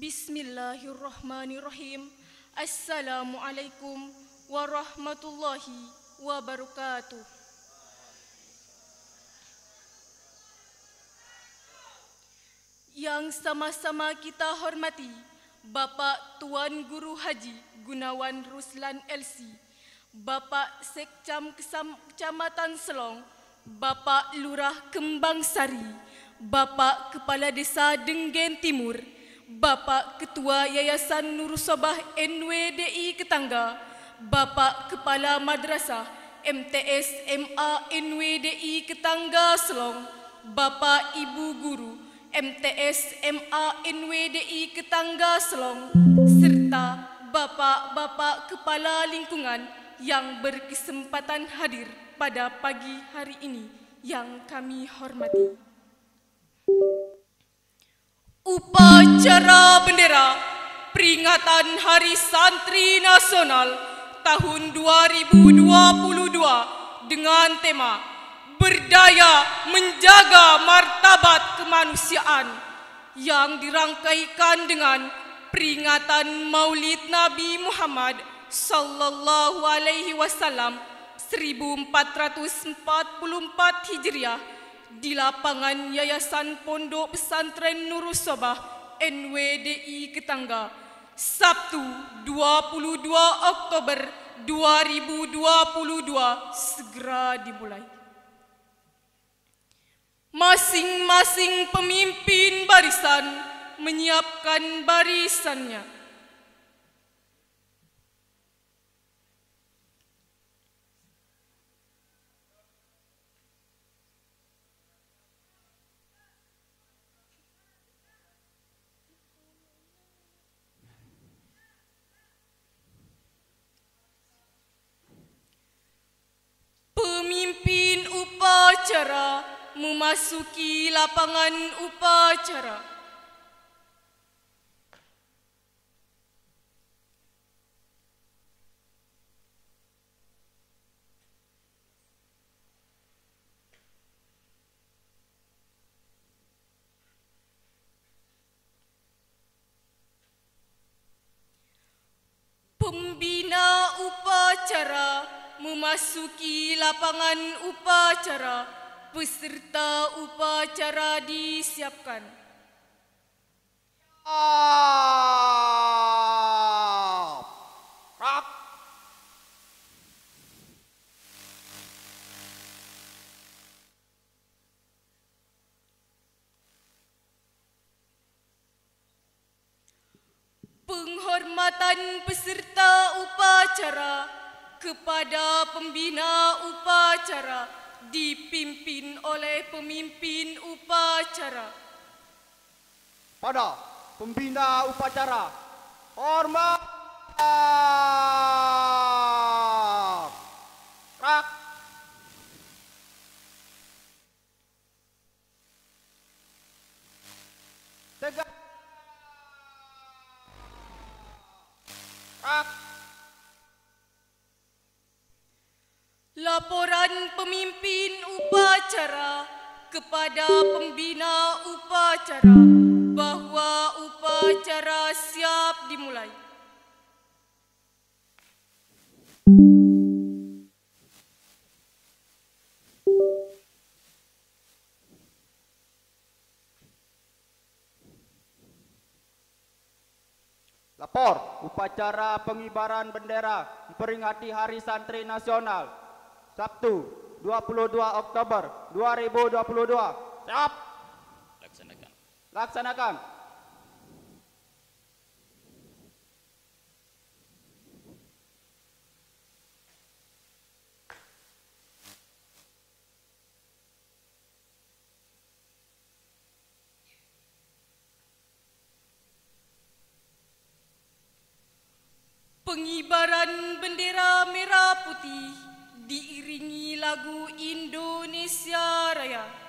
Bismillahirrahmanirrahim. Assalamualaikum warahmatullahi wabarakatuh. Yang sama-sama kita hormati Bapak Tuan Guru Haji Gunawan Ruslan LC, Bapak Sekcam Kecamatan Selong, Bapak Lurah Kembang Sari, Bapak Kepala Desa Denggen Timur, Bapak Ketua Yayasan Nursobah NWDI Ketangga, Bapak Kepala Madrasah MTS MA NWDI Ketangga Selong, Bapak Ibu Guru MTS MA NWDI Ketangga Selong, serta Bapak-Bapak Kepala Lingkungan yang berkesempatan hadir pada pagi hari ini yang kami hormati. Upacara bendera peringatan Hari Santri Nasional tahun 2022 dengan tema Berdaya Menjaga Martabat Kemanusiaan yang dirangkaikan dengan peringatan Maulid Nabi Muhammad sallallahu alaihi wasallam 1444 Hijriah di lapangan Yayasan Pondok Pesantren Nursobah NWDI Ketangga, Sabtu 22 Oktober 2022 segera dimulai. Masing-masing pemimpin barisan menyiapkan barisannya. Pemimpin upacara memasuki lapangan upacara. Pembina upacara memasuki lapangan upacara, peserta upacara disiapkan. Penghormatan peserta upacara kepada pembina upacara dipimpin oleh pemimpin upacara. Pada pembina upacara, hormat. Rak. Tegak. Rak. Laporan pemimpin upacara kepada pembina upacara bahwa upacara siap dimulai. Lapor upacara pengibaran bendera memperingati Hari Santri Nasional Sabtu 22 Oktober 2022. Siap. Laksanakan. Laksanakan. Pengibaran bendera merah putih diiringi lagu Indonesia Raya.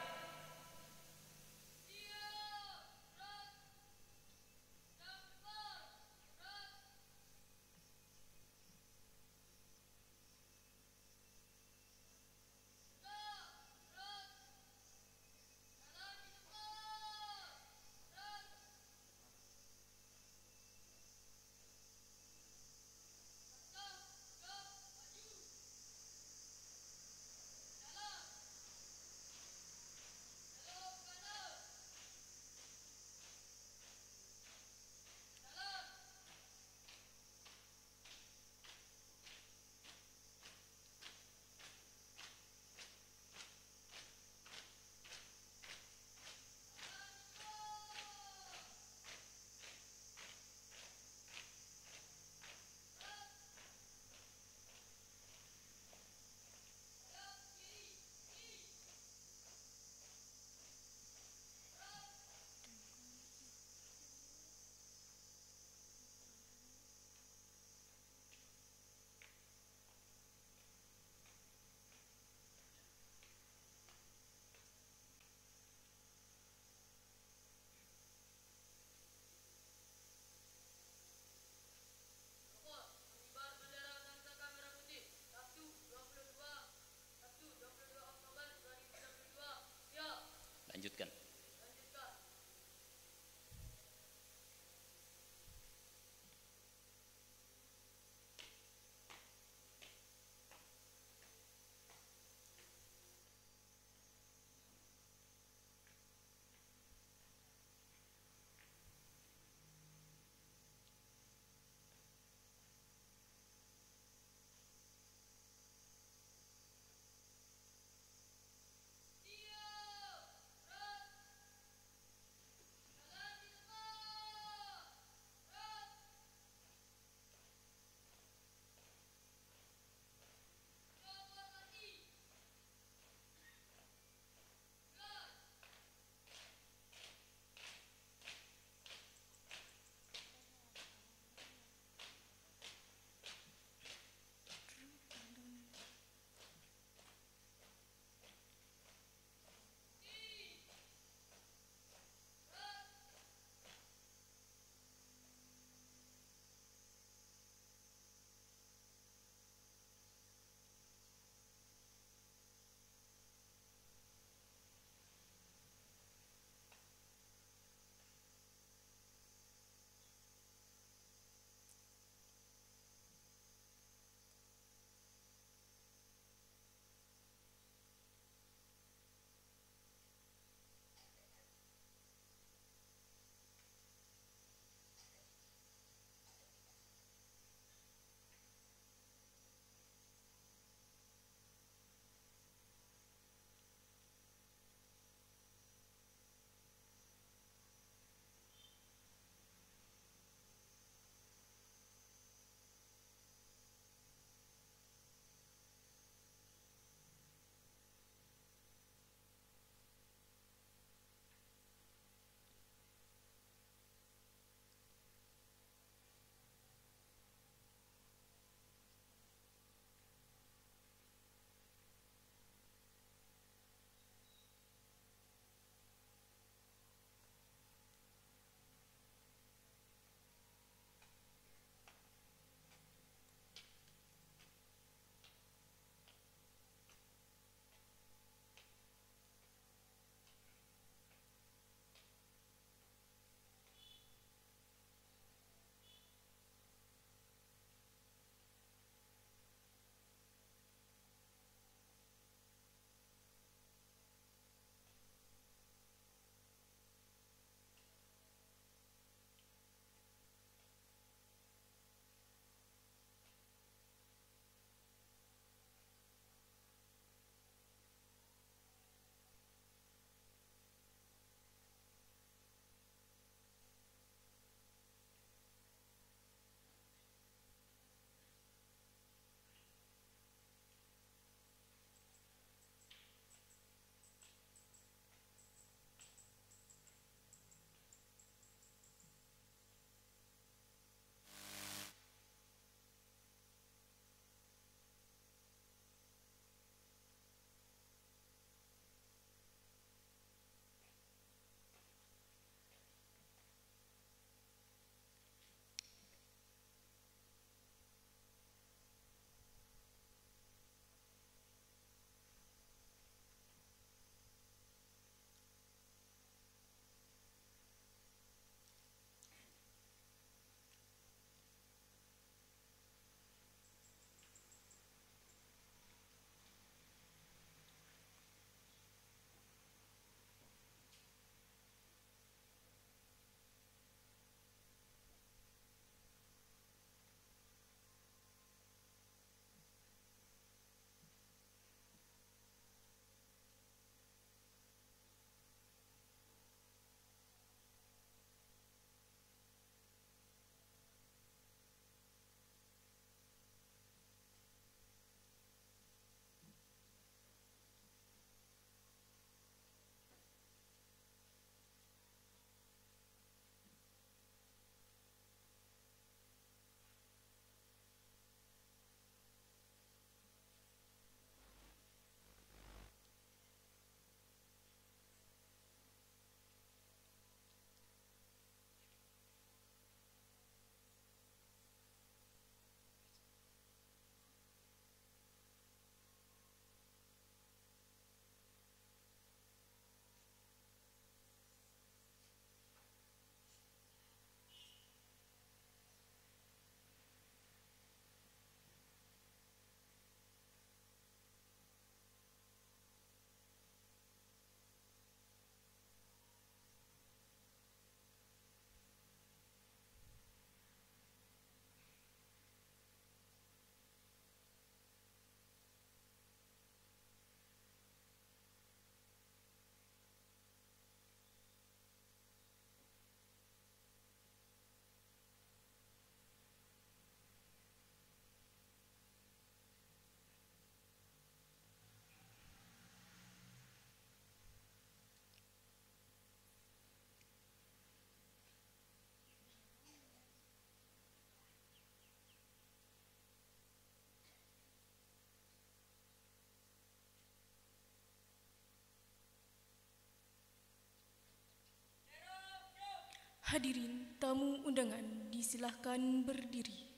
Hadirin tamu undangan disilahkan berdiri.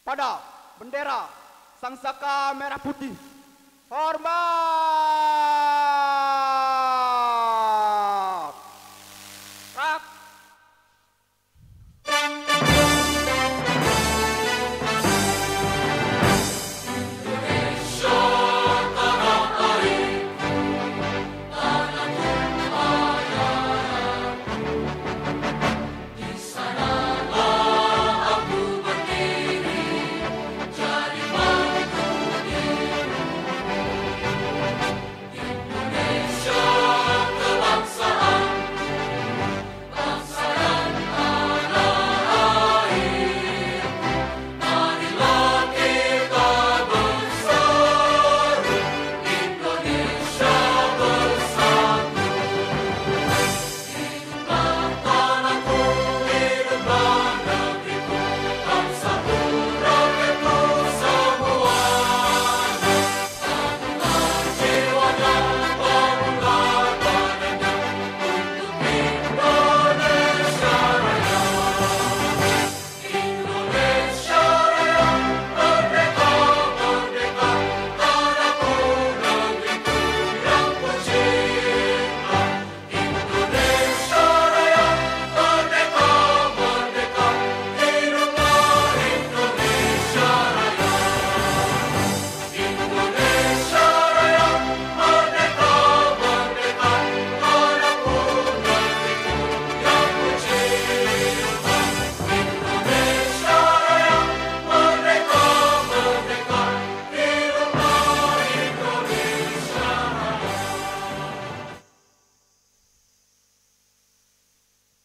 Pada bendera Sangsaka Merah Putih. Hormat. Rak.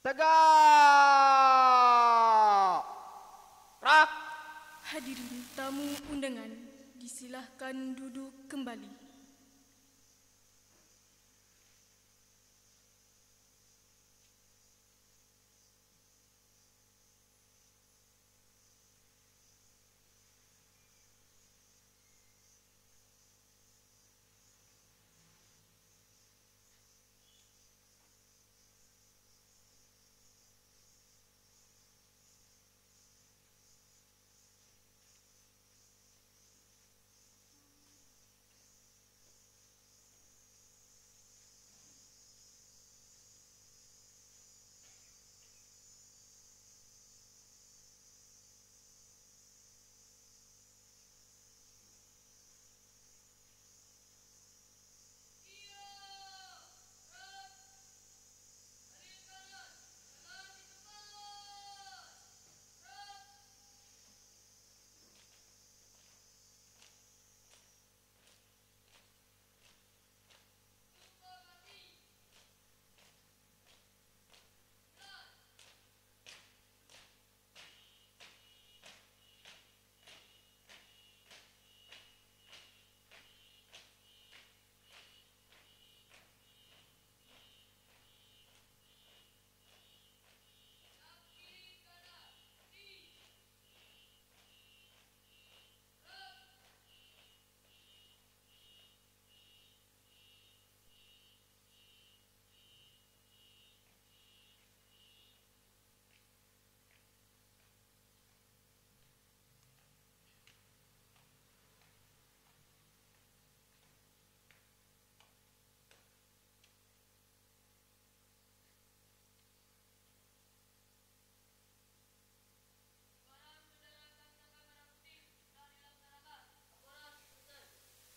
Tegak. Rak. Hadirin tamu undangan disilahkan duduk kembali.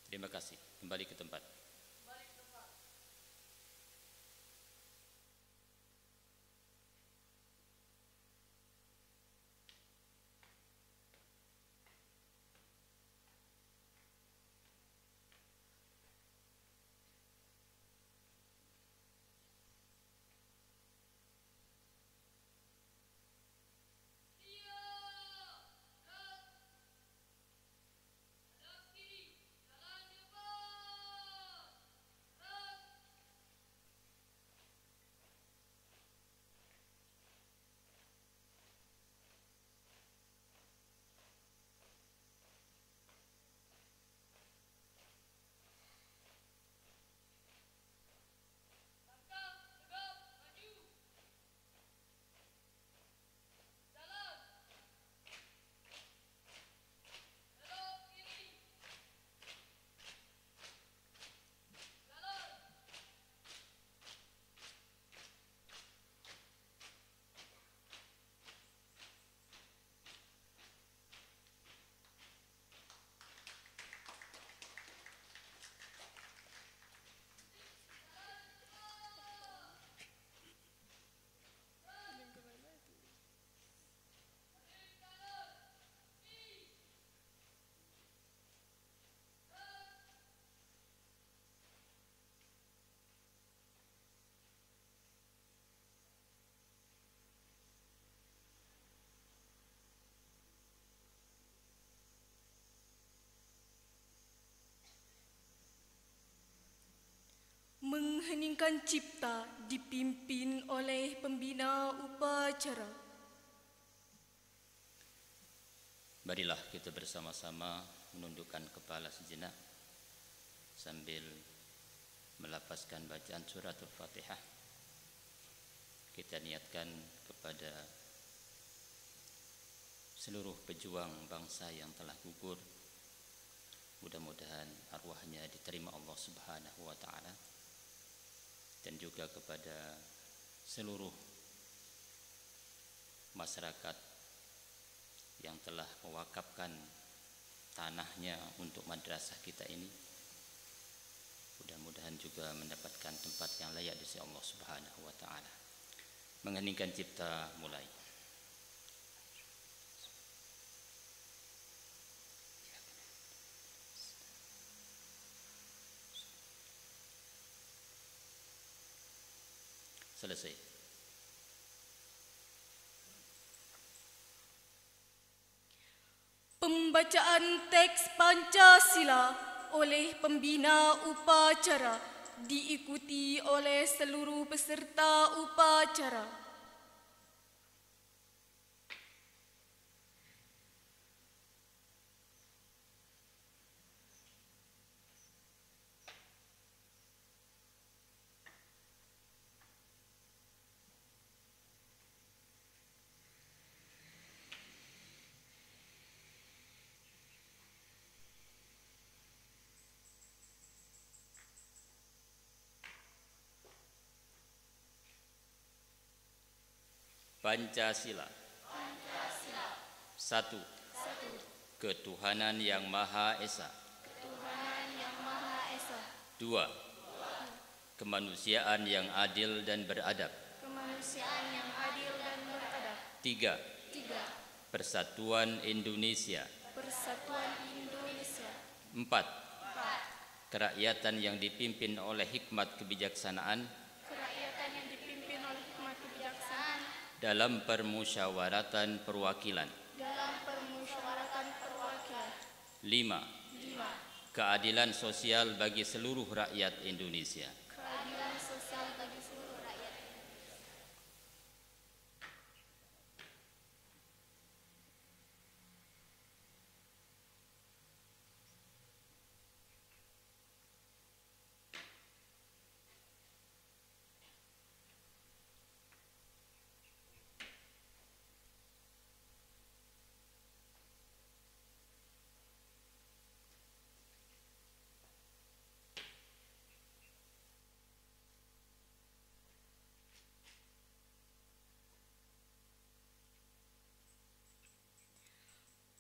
Terima kasih. Kembali ke tempat. mengheningkan cipta dipimpin oleh pembina upacara. Marilah kita bersama-sama menundukkan kepala sejenak sambil melafazkan bacaan suratul Fatihah. Kita niatkan kepada seluruh pejuang bangsa yang telah gugur. Mudah-mudahan arwahnya diterima Allah Subhanahu wa taala, dan juga kepada seluruh masyarakat yang telah mewakafkan tanahnya untuk madrasah kita ini. Mudah-mudahan juga mendapatkan tempat yang layak di sisi Allah Subhanahu wa taala. Mengheningkan cipta mulai. Selesai. Pembacaan teks Pancasila oleh pembina upacara diikuti oleh seluruh peserta upacara. Pancasila. Satu. Ketuhanan yang Maha Esa. Dua. Kemanusiaan yang adil dan beradab. Tiga. Persatuan Indonesia. Empat. Kerakyatan yang dipimpin oleh hikmat kebijaksanaan dalam permusyawaratan perwakilan. Lima. Keadilan sosial bagi seluruh rakyat Indonesia.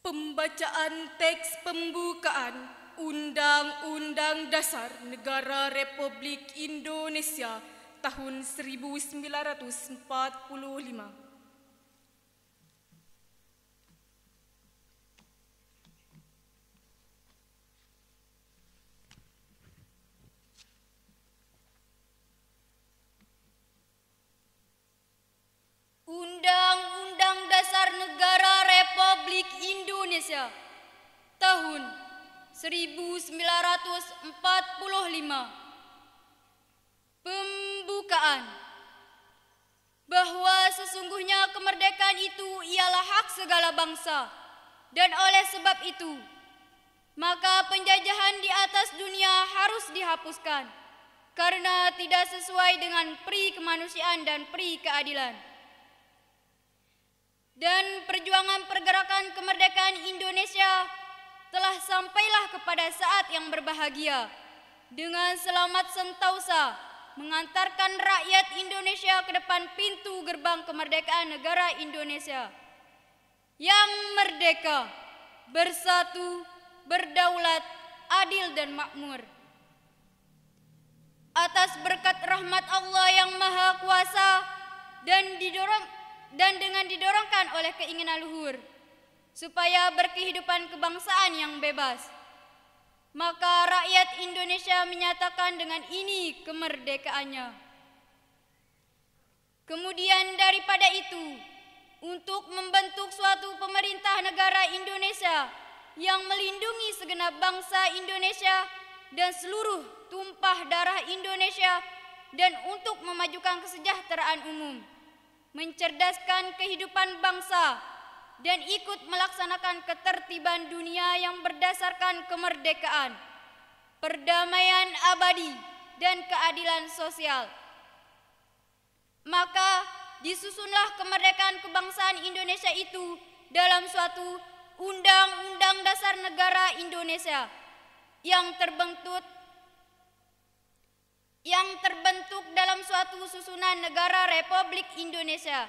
Pembacaan teks pembukaan Undang-Undang Dasar Negara Republik Indonesia tahun 1945. Undang-Undang Dasar Negara Republik Indonesia tahun 1945. Pembukaan. Bahwa sesungguhnya kemerdekaan itu ialah hak segala bangsa, dan oleh sebab itu maka penjajahan di atas dunia harus dihapuskan karena tidak sesuai dengan pri kemanusiaan dan pri keadilan. Dan perjuangan pergerakan kemerdekaan Indonesia telah sampailah kepada saat yang berbahagia dengan selamat sentausa mengantarkan rakyat Indonesia ke depan pintu gerbang kemerdekaan negara Indonesia yang merdeka, bersatu, berdaulat, adil dan makmur. Atas berkat rahmat Allah yang Maha Kuasa dan dengan didorongkan oleh keinginan luhur supaya berkehidupan kebangsaan yang bebas, maka rakyat Indonesia menyatakan dengan ini kemerdekaannya. Kemudian daripada itu, untuk membentuk suatu pemerintah negara Indonesia yang melindungi segenap bangsa Indonesia dan seluruh tumpah darah Indonesia dan untuk memajukan kesejahteraan umum, mencerdaskan kehidupan bangsa, dan ikut melaksanakan ketertiban dunia yang berdasarkan kemerdekaan, perdamaian abadi, dan keadilan sosial. Maka disusunlah kemerdekaan kebangsaan Indonesia itu dalam suatu Undang-Undang Dasar Negara Indonesia yang terbentuk dalam suatu susunan negara Republik Indonesia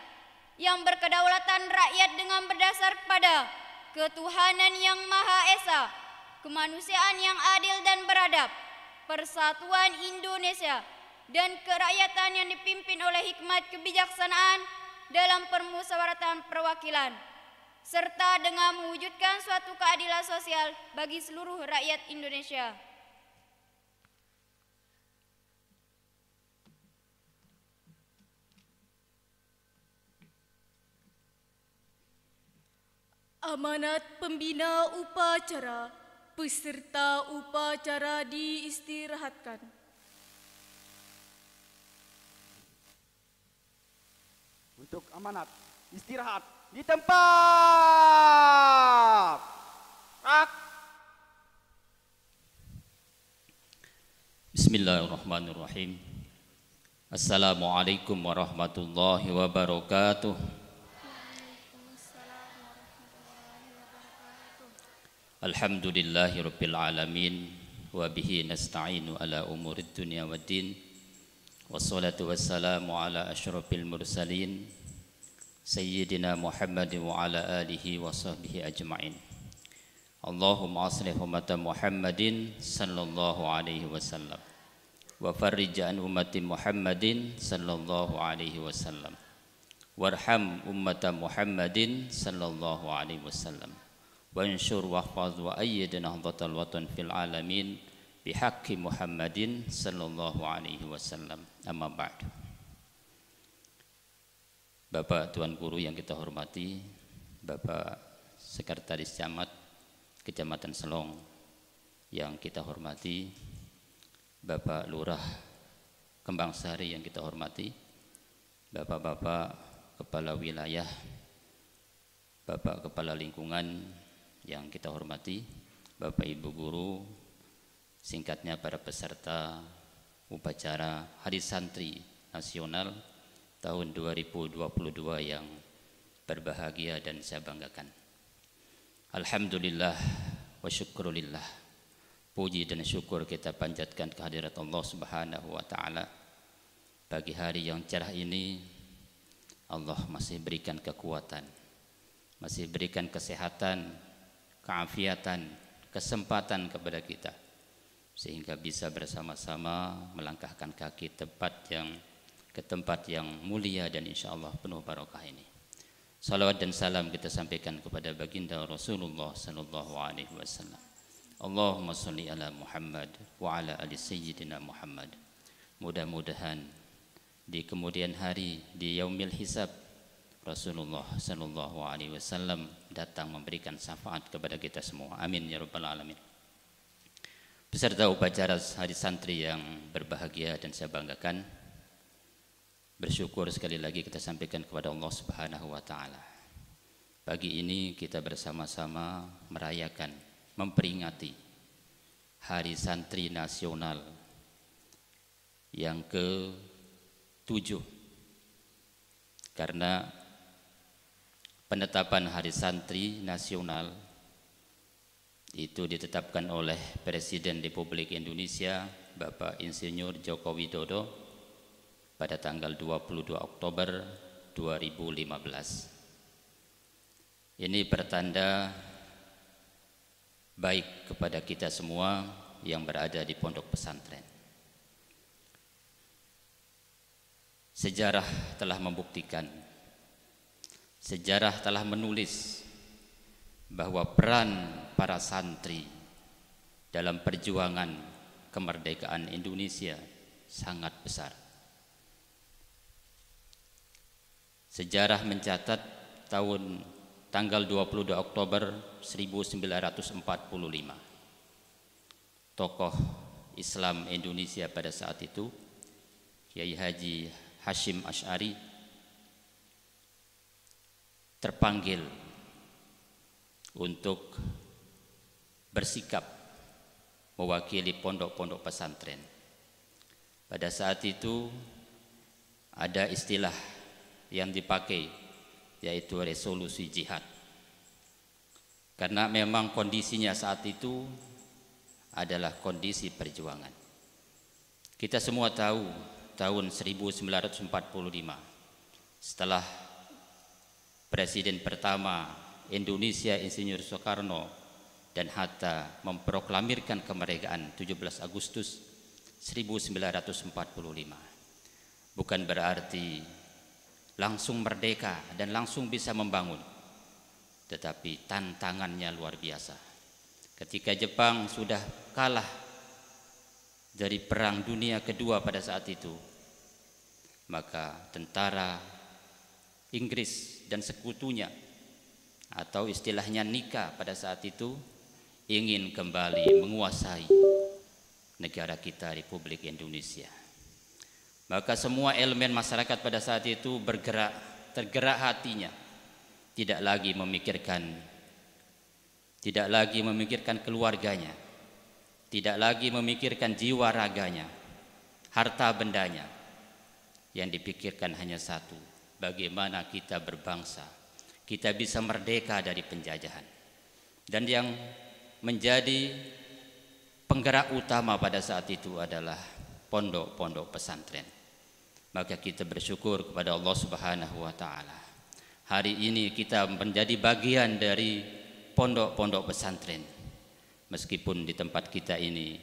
yang berkedaulatan rakyat dengan berdasar pada ketuhanan yang Maha Esa, kemanusiaan yang adil dan beradab, persatuan Indonesia, dan kerakyatan yang dipimpin oleh hikmat kebijaksanaan dalam permusyawaratan perwakilan, serta dengan mewujudkan suatu keadilan sosial bagi seluruh rakyat Indonesia. Amanat pembina upacara, peserta upacara diistirahatkan. Untuk amanat, istirahat di tempat. Rak. Bismillahirrahmanirrahim. Assalamualaikum warahmatullahi wabarakatuh. Alhamdulillahi rabbil alamin, wa bihi nasta'inu ala umurid dunya waddin, wassalatu wassalamu ala asyrafil mursalin sayyidina Muhammadin wa ala alihi wa sahbihi ajma'in. Allahumma aslih ummata Muhammadin sallallahu alaihi wasallam wa farrij an ummati Muhammadin sallallahu alaihi wasallam warham ummata Muhammadin sallallahu alaihi wasallam wa ansyur wahfaz wa ayyid nahdlatal watan fil alamin bihaqqi Muhammadin sallallahu alaihi wasallam. Amma ba'du. Bapak Tuan Guru yang kita hormati, Bapak Sekretaris Camat Kecamatan Selong yang kita hormati, Bapak Lurah Kembang Sari yang kita hormati, Bapak-bapak Kepala Wilayah, Bapak Kepala Lingkungan yang kita hormati, Bapak Ibu Guru, singkatnya para peserta upacara Hari Santri Nasional tahun 2022 yang berbahagia dan saya banggakan. Alhamdulillah wa syukrulillah. Puji dan syukur kita panjatkan kehadirat Allah Subhanahu wa taala. Pagi hari yang cerah ini Allah masih berikan kekuatan, masih berikan kesehatan, keafiatan, kesempatan kepada kita sehingga bisa bersama-sama melangkahkan kaki ke tempat yang mulia dan insyaallah penuh barokah ini. Salawat dan salam kita sampaikan kepada baginda Rasulullah sallallahu alaihi wasallam. Allahumma sholli ala Muhammad wa ala ali sayyidina Muhammad. Mudah-mudahan di kemudian hari di yaumil hisab Rasulullah sallallahu alaihi wasallam datang memberikan syafaat kepada kita semua. Amin ya rabbal alamin. Peserta upacara Hari Santri yang berbahagia dan saya banggakan, bersyukur sekali lagi kita sampaikan kepada Allah Subhanahu wa taala. Pagi ini kita bersama-sama merayakan, memperingati Hari Santri Nasional yang ke-7. Karena penetapan Hari Santri Nasional itu ditetapkan oleh Presiden Republik Indonesia Bapak Insinyur Joko Widodo pada tanggal 22 Oktober 2015. Ini pertanda baik kepada kita semua yang berada di pondok pesantren. Sejarah telah membuktikan, sejarah telah menulis bahwa peran para santri dalam perjuangan kemerdekaan Indonesia sangat besar. Sejarah mencatat tanggal 22 Oktober 1945, tokoh Islam Indonesia pada saat itu Kiai Haji Hashim Asy'ari terpanggil untuk bersikap mewakili pondok-pondok pesantren. Pada saat itu ada istilah yang dipakai, yaitu resolusi jihad. Karena memang kondisinya saat itu adalah kondisi perjuangan. Kita semua tahu tahun 1945 setelah Presiden pertama Indonesia Insinyur Soekarno dan Hatta memproklamirkan kemerdekaan 17 Agustus 1945. Bukan berarti langsung merdeka dan langsung bisa membangun, tetapi tantangannya luar biasa. Ketika Jepang sudah kalah dari Perang Dunia Kedua pada saat itu, maka tentara Inggris dan sekutunya, atau istilahnya Nika pada saat itu, ingin kembali menguasai negara kita, Republik Indonesia. Maka semua elemen masyarakat pada saat itu bergerak, tergerak hatinya, tidak lagi memikirkan keluarganya, tidak lagi memikirkan jiwa raganya, harta bendanya. Yang dipikirkan hanya satu, bagaimana kita berbangsa, kita bisa merdeka dari penjajahan. Dan yang menjadi penggerak utama pada saat itu adalah pondok-pondok pesantren. Maka kita bersyukur kepada Allah Subhanahu wa taala. Hari ini kita menjadi bagian dari pondok-pondok pesantren. Meskipun di tempat kita ini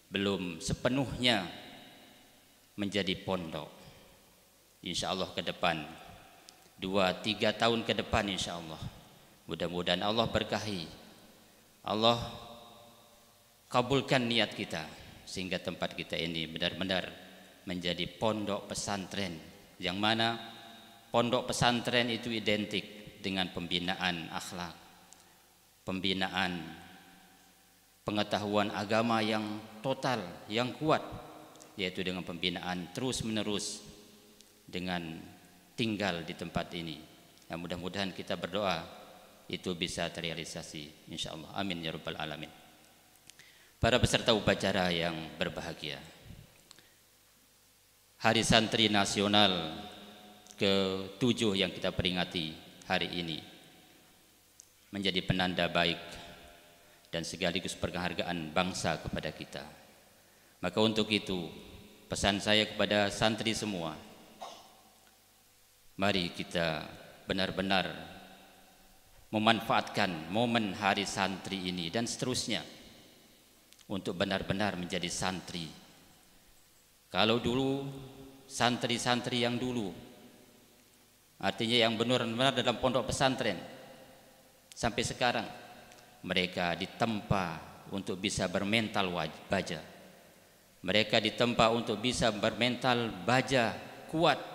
belum sepenuhnya menjadi pondok. Insya Allah ke depan 2-3 tahun ke depan, insya Allah mudah-mudahan Allah berkahi, Allah kabulkan niat kita, sehingga tempat kita ini benar-benar menjadi pondok pesantren, yang mana pondok pesantren itu identik dengan pembinaan akhlak, pembinaan pengetahuan agama yang total, yang kuat, yaitu dengan pembinaan terus-menerus dengan tinggal di tempat ini. Ya, mudah-mudahan kita berdoa itu bisa terrealisasi, insya Allah. Amin ya rabbal alamin. Para peserta upacara yang berbahagia, Hari Santri Nasional ke-7 yang kita peringati hari ini menjadi penanda baik dan sekaligus penghargaan bangsa kepada kita. Maka untuk itu pesan saya kepada santri semua, mari kita benar-benar memanfaatkan momen Hari Santri ini dan seterusnya untuk benar-benar menjadi santri. Kalau dulu santri-santri yang dulu, artinya yang benar-benar dalam pondok pesantren, sampai sekarang mereka ditempa untuk bisa bermental baja. Mereka ditempa untuk bisa bermental baja kuat.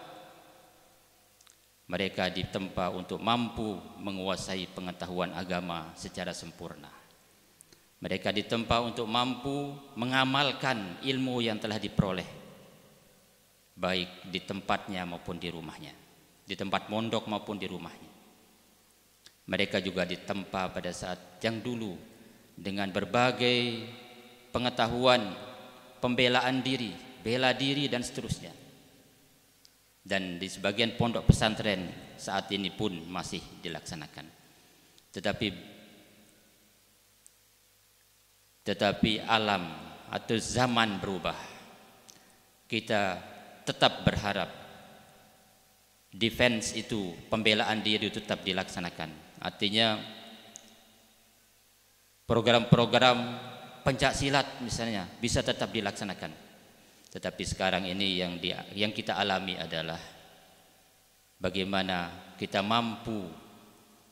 Mereka ditempa untuk mampu menguasai pengetahuan agama secara sempurna. Mereka ditempa untuk mampu mengamalkan ilmu yang telah diperoleh, baik di tempatnya maupun di rumahnya, di tempat mondok maupun di rumahnya. Mereka juga ditempa pada saat yang dulu dengan berbagai pengetahuan, pembelaan diri, bela diri dan seterusnya. Dan di sebagian pondok pesantren saat ini pun masih dilaksanakan. Tetapi alam atau zaman berubah. Kita tetap berharap defense itu, pembelaan diri itu tetap dilaksanakan. Artinya program-program pencak silat misalnya bisa tetap dilaksanakan. Tetapi sekarang ini yang kita alami adalah bagaimana kita mampu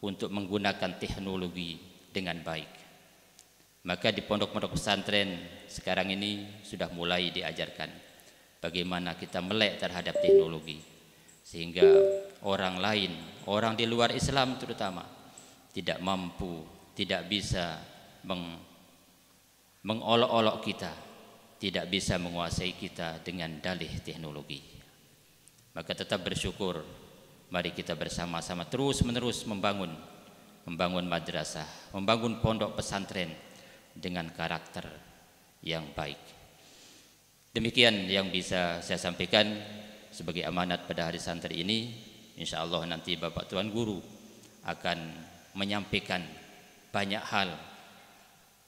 untuk menggunakan teknologi dengan baik. Maka di pondok-pondok pesantren sekarang ini sudah mulai diajarkan bagaimana kita melek terhadap teknologi, sehingga orang lain, orang di luar Islam terutama, tidak mampu, tidak bisa mengolok-olok kita, tidak bisa menguasai kita dengan dalih teknologi. Maka tetap bersyukur, mari kita bersama-sama terus-menerus membangun madrasah, membangun pondok pesantren dengan karakter yang baik. Demikian yang bisa saya sampaikan sebagai amanat pada hari santri ini. Insya Allah nanti Bapak Tuan Guru akan menyampaikan banyak hal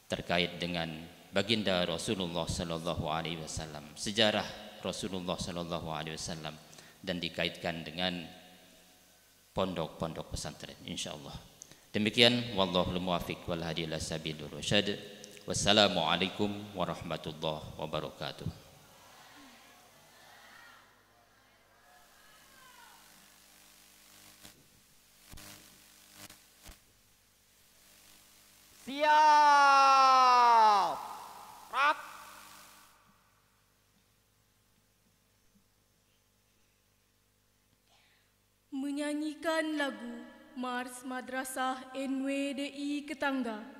terkait dengan baginda Rasulullah Sallallahu Alaihi Wasallam, sejarah Rasulullah Sallallahu Alaihi Wasallam, dan dikaitkan dengan pondok-pondok pesantren insyaallah. Demikian, wallahul muwaffiq wal hadi ila sabilir rasyad. Wassalamualaikum warahmatullahi wabarakatuh. Siap. Rak. Menyanyikan lagu Mars Madrasah NWDI Ketangga.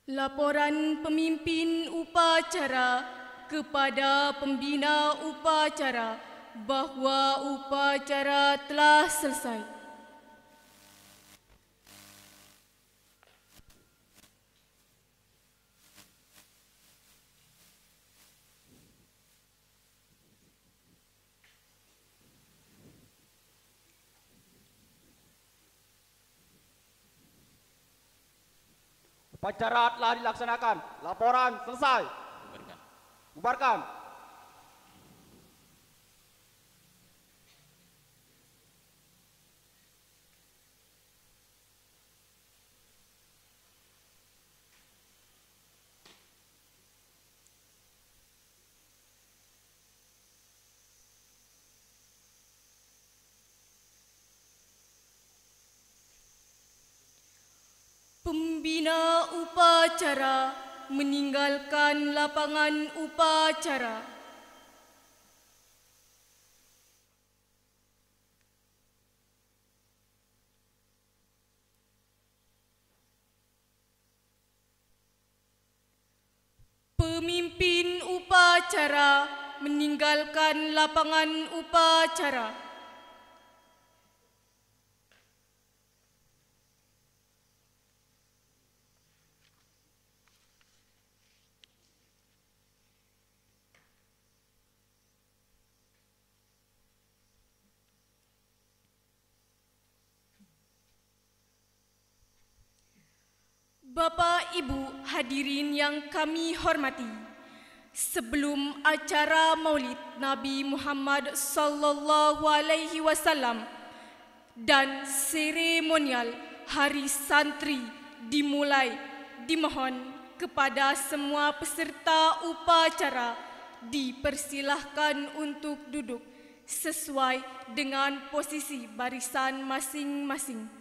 Laporan pemimpin upacara kepada pembina upacara bahwa upacara telah selesai. Upacara telah dilaksanakan. Laporan selesai. Bubarkan. Pembina upacara meninggalkan lapangan upacara. Pemimpin upacara meninggalkan lapangan upacara. Bapak Ibu hadirin yang kami hormati, sebelum acara Maulid Nabi Muhammad sallallahu alaihi wasallam dan seremonial Hari Santri dimulai, dimohon kepada semua peserta upacara dipersilahkan untuk duduk sesuai dengan posisi barisan masing-masing.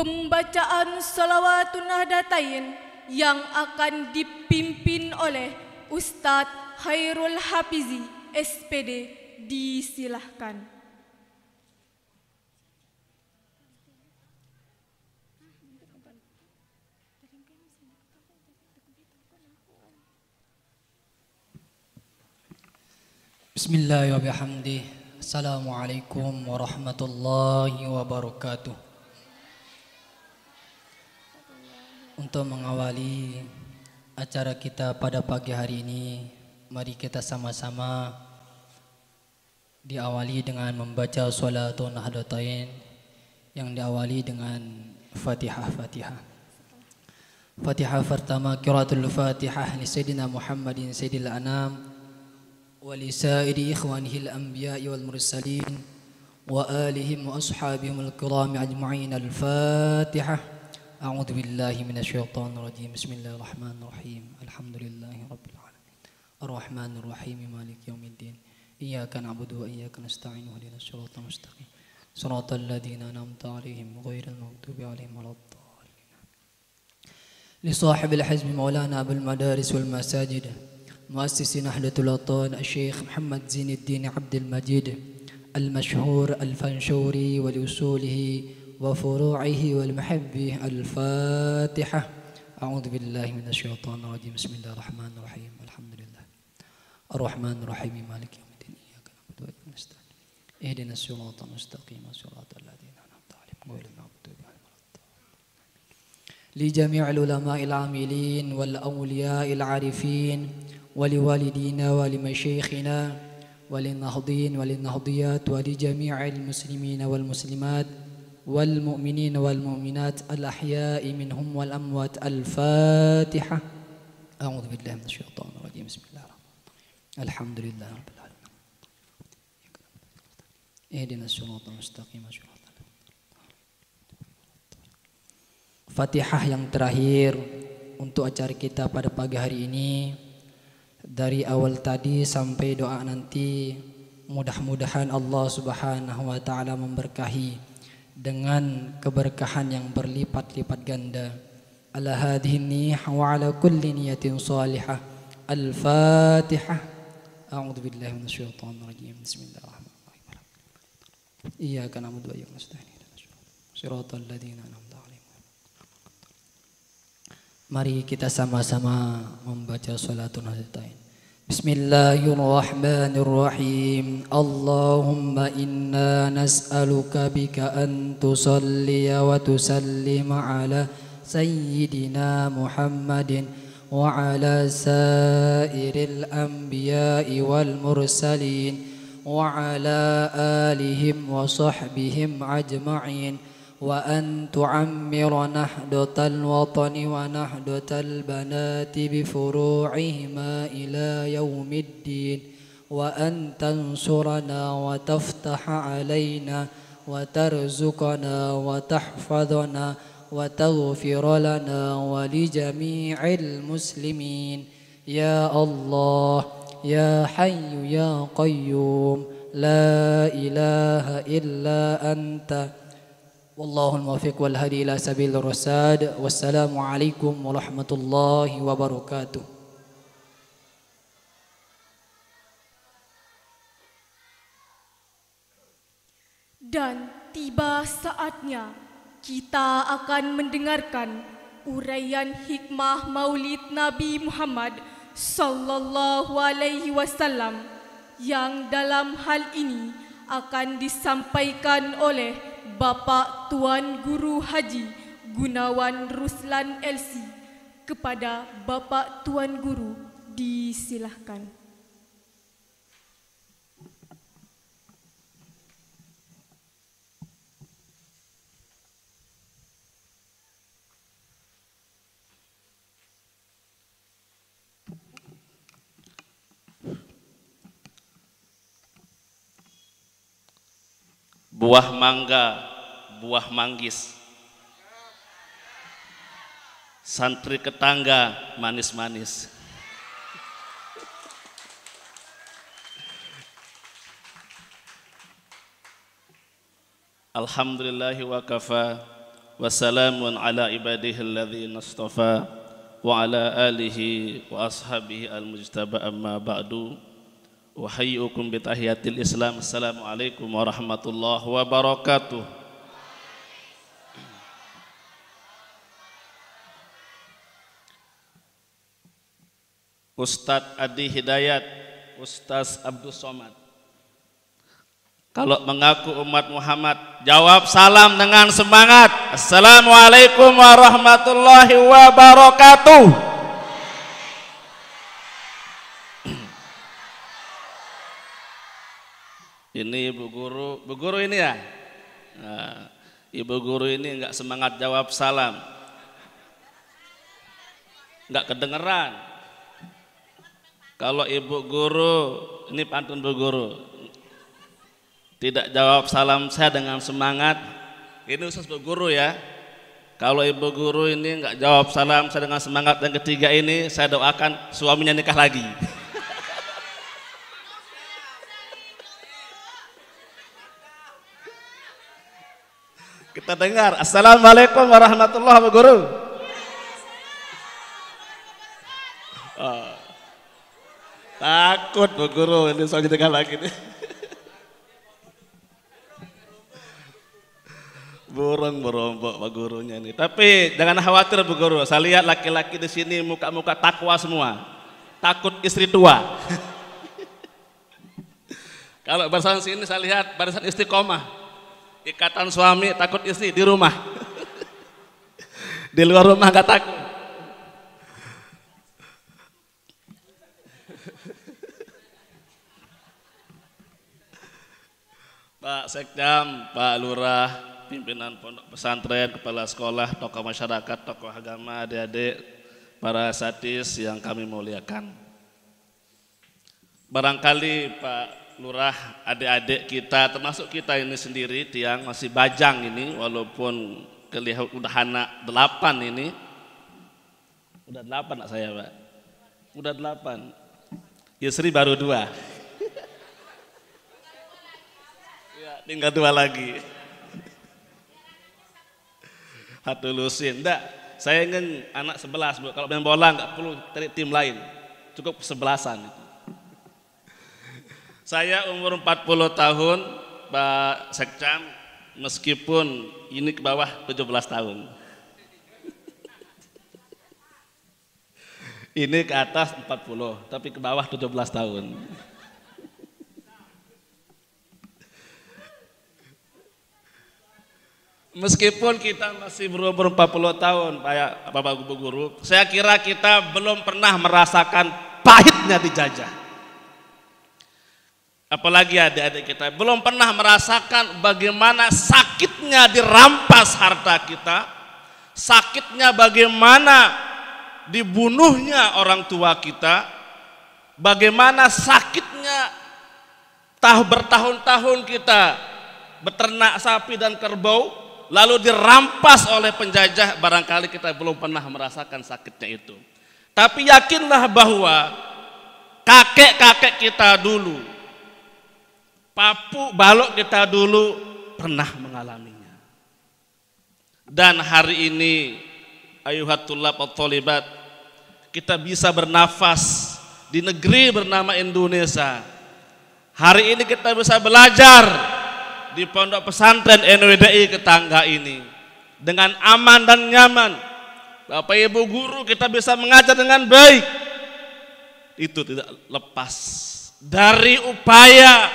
Pembacaan Salawatun Nahdlatain yang akan dipimpin oleh Ustadz Khairul Hafizi, SPD, disilahkan. Bismillahirrahmanirrahim. Assalamualaikum warahmatullahi wabarakatuh. Untuk mengawali acara kita pada pagi hari ini, mari kita sama-sama diawali dengan membaca Salatun Nahdlatain yang diawali dengan Fatihah. Fatihah pertama, qiraatul Fatihah li Sayyidina Muhammadin Sayyidil Anam wa li sa'iri ikhwanihil anbiya'i wal mursalin wa alihim wa ashabihim al-kiram ajma'in. Al-Fatihah. أعوذ بالله من الشيطان الرجيم. بسم الله الرحمن الرحيم. الحمد لله رب العالمين الرحمن الرحيم مالك يوم الدين إياك نعبد وإياك نستعين اهدنا الصراط المستقيم صراط الذين أنعمت عليهم غير المغضوب عليهم ولا الضالين. لصاحب الحزب مولانا أبو المدارس والمساجد مؤسس نهضة الوطن الشيخ محمد زين الدين عبد المجيد المشهور الفنشوري ولأصوله وفروعه والمحبه. الفاتحة. أعوذ بالله من الشيطان الرجيم. بسم الله الرحمن الرحيم. الحمد لله الرحمن الرحيم مالك يوم الدين إياك نعبد وإياك نستعين اهدنا الصراط المستقيم صراط الذين أنعمت عليهم غير المغضوب عليهم ولا الضالين. لجميع العلماء العاملين والأولياء العارفين ولوالدينا ولمشايخنا وللنهضين وللنهضيات ولجميع المسلمين والمسلمات والمؤمنين والمؤمنات الأحياء منهم والأموات. الفاتحة. أعوذ بالله من الشيطان الرجيم. بسم الله الرحمن الرحيم. الحمد لله رب العالمين. اهدنا الصراط المستقيم. Fatihah yang terakhir untuk acara kita pada pagi hari ini. Dari awal tadi sampai doa nanti, mudah-mudahan Allah Subhanahu wa taala memberkahi dengan keberkahan yang berlipat-lipat ganda. Ala hadhihi niyah wa ala kulli niyatin salihah. Al-Fatihah. A'udzu billahi minasyaitonir rajim. Bismillahirrahmanirrahim. Iyyaka na'budu wa iyyaka nasta'in. Shiratal ladzina an'amta 'alaihim. Mari kita sama-sama membaca Salatun Nahdlatain. Bismillahirrahmanirrahim. Allahumma inna nas'aluka bika an tusalli wa tusallim ala sayyidina Muhammadin wa ala sairil anbiya'i wal mursalin wa ala alihim wa sahbihim ajma'in wa an tu'ammira nahdatal watani wa nahdatal banati bi furu'ihima ila yaumiddin wa an tansurana wa taftaha alaina wa tarzuqana wa tahfadhana wa taghfir lana wa li jami'il muslimin. Ya Allah, ya Hayyu ya Qayyum, la ilaha illa anta. Wallahul muwaffiq wal hadi ila sabilir rasyad. Wassalamu alaikum warahmatullahi wabarakatuh. Dan tiba saatnya kita akan mendengarkan uraian hikmah Maulid Nabi Muhammad sallallahu alaihi wasallam yang dalam hal ini akan disampaikan oleh Bapak Tuan Guru Haji Gunawan Ruslan LC. Kepada Bapak Tuan Guru disilahkan. Buah mangga, buah manggis, santri ketangga manis-manis. Alhamdulillahi wa kafa, wassalamun ala ibadihi alladhina astafa, wa ala alihi wa ashabihi al-mujtaba, amma ba'du. Uhayyukum bitahiyatil Islam. Assalamualaikum warahmatullahi wabarakatuh. Ustadz Adi Hidayat, Ustadz Abdul Somad. Kalau mengaku umat Muhammad, jawab salam dengan semangat. Assalamualaikum warahmatullahi wabarakatuh. Ini ibu guru ini ya. Nah, ibu guru ini enggak semangat jawab salam, enggak kedengeran. Kalau ibu guru, ini pantun ibu guru, tidak jawab salam saya dengan semangat. Ini khusus ibu guru ya. Kalau ibu guru ini enggak jawab salam saya dengan semangat, yang ketiga ini saya doakan suaminya nikah lagi. Kita dengar. Assalamualaikum warahmatullahi wabarakatuh. Oh. Takut Bu Guru ini soalnya dengar lagi nih. Burung berombok Pak Gurunya ini. Tapi jangan khawatir Bu Guru. Saya lihat laki-laki di sini muka-muka takwa semua. Takut istri tua. Kalau barisan sini saya lihat barisan istiqomah. Ikatan suami takut istri di rumah. Di luar rumah gak takut. Pak Sekjam, Pak Lurah, pimpinan pondok pesantren, kepala sekolah, tokoh masyarakat, tokoh agama, adik-adik, para satis yang kami muliakan. Barangkali Pak Lurah, adik-adik kita, termasuk kita ini sendiri, tiang masih bajang ini, walaupun kelihatan udah anak 8 ini. Udah 8 nak saya Pak. Udah 8. Yusri baru 2. Ya, tinggal 2 lagi. Hatulusin. Enggak, saya ingin anak 11 Bu. Kalau main bola enggak perlu cari tim lain. Cukup 11-an itu. Saya umur 40 tahun, Pak Sekcam, meskipun ini ke bawah 17 tahun. Ini ke atas 40, tapi ke bawah 17 tahun. Meskipun kita masih berumur 40 tahun, Bapak Guru, saya kira kita belum pernah merasakan pahitnya dijajah. Apalagi adik-adik kita belum pernah merasakan bagaimana sakitnya dirampas harta kita, sakitnya bagaimana dibunuhnya orang tua kita, bagaimana sakitnya bertahun-tahun kita beternak sapi dan kerbau, lalu dirampas oleh penjajah. Barangkali kita belum pernah merasakan sakitnya itu. Tapi yakinlah bahwa kakek-kakek kita dulu, papu balok kita dulu pernah mengalaminya. Dan hari ini ayuhat tulab at-thalibat, kita bisa bernafas di negeri bernama Indonesia. Hari ini kita bisa belajar di pondok pesantren NWDI Ketangga ini dengan aman dan nyaman. Bapak Ibu guru, kita bisa mengajar dengan baik. Itu tidak lepas dari upaya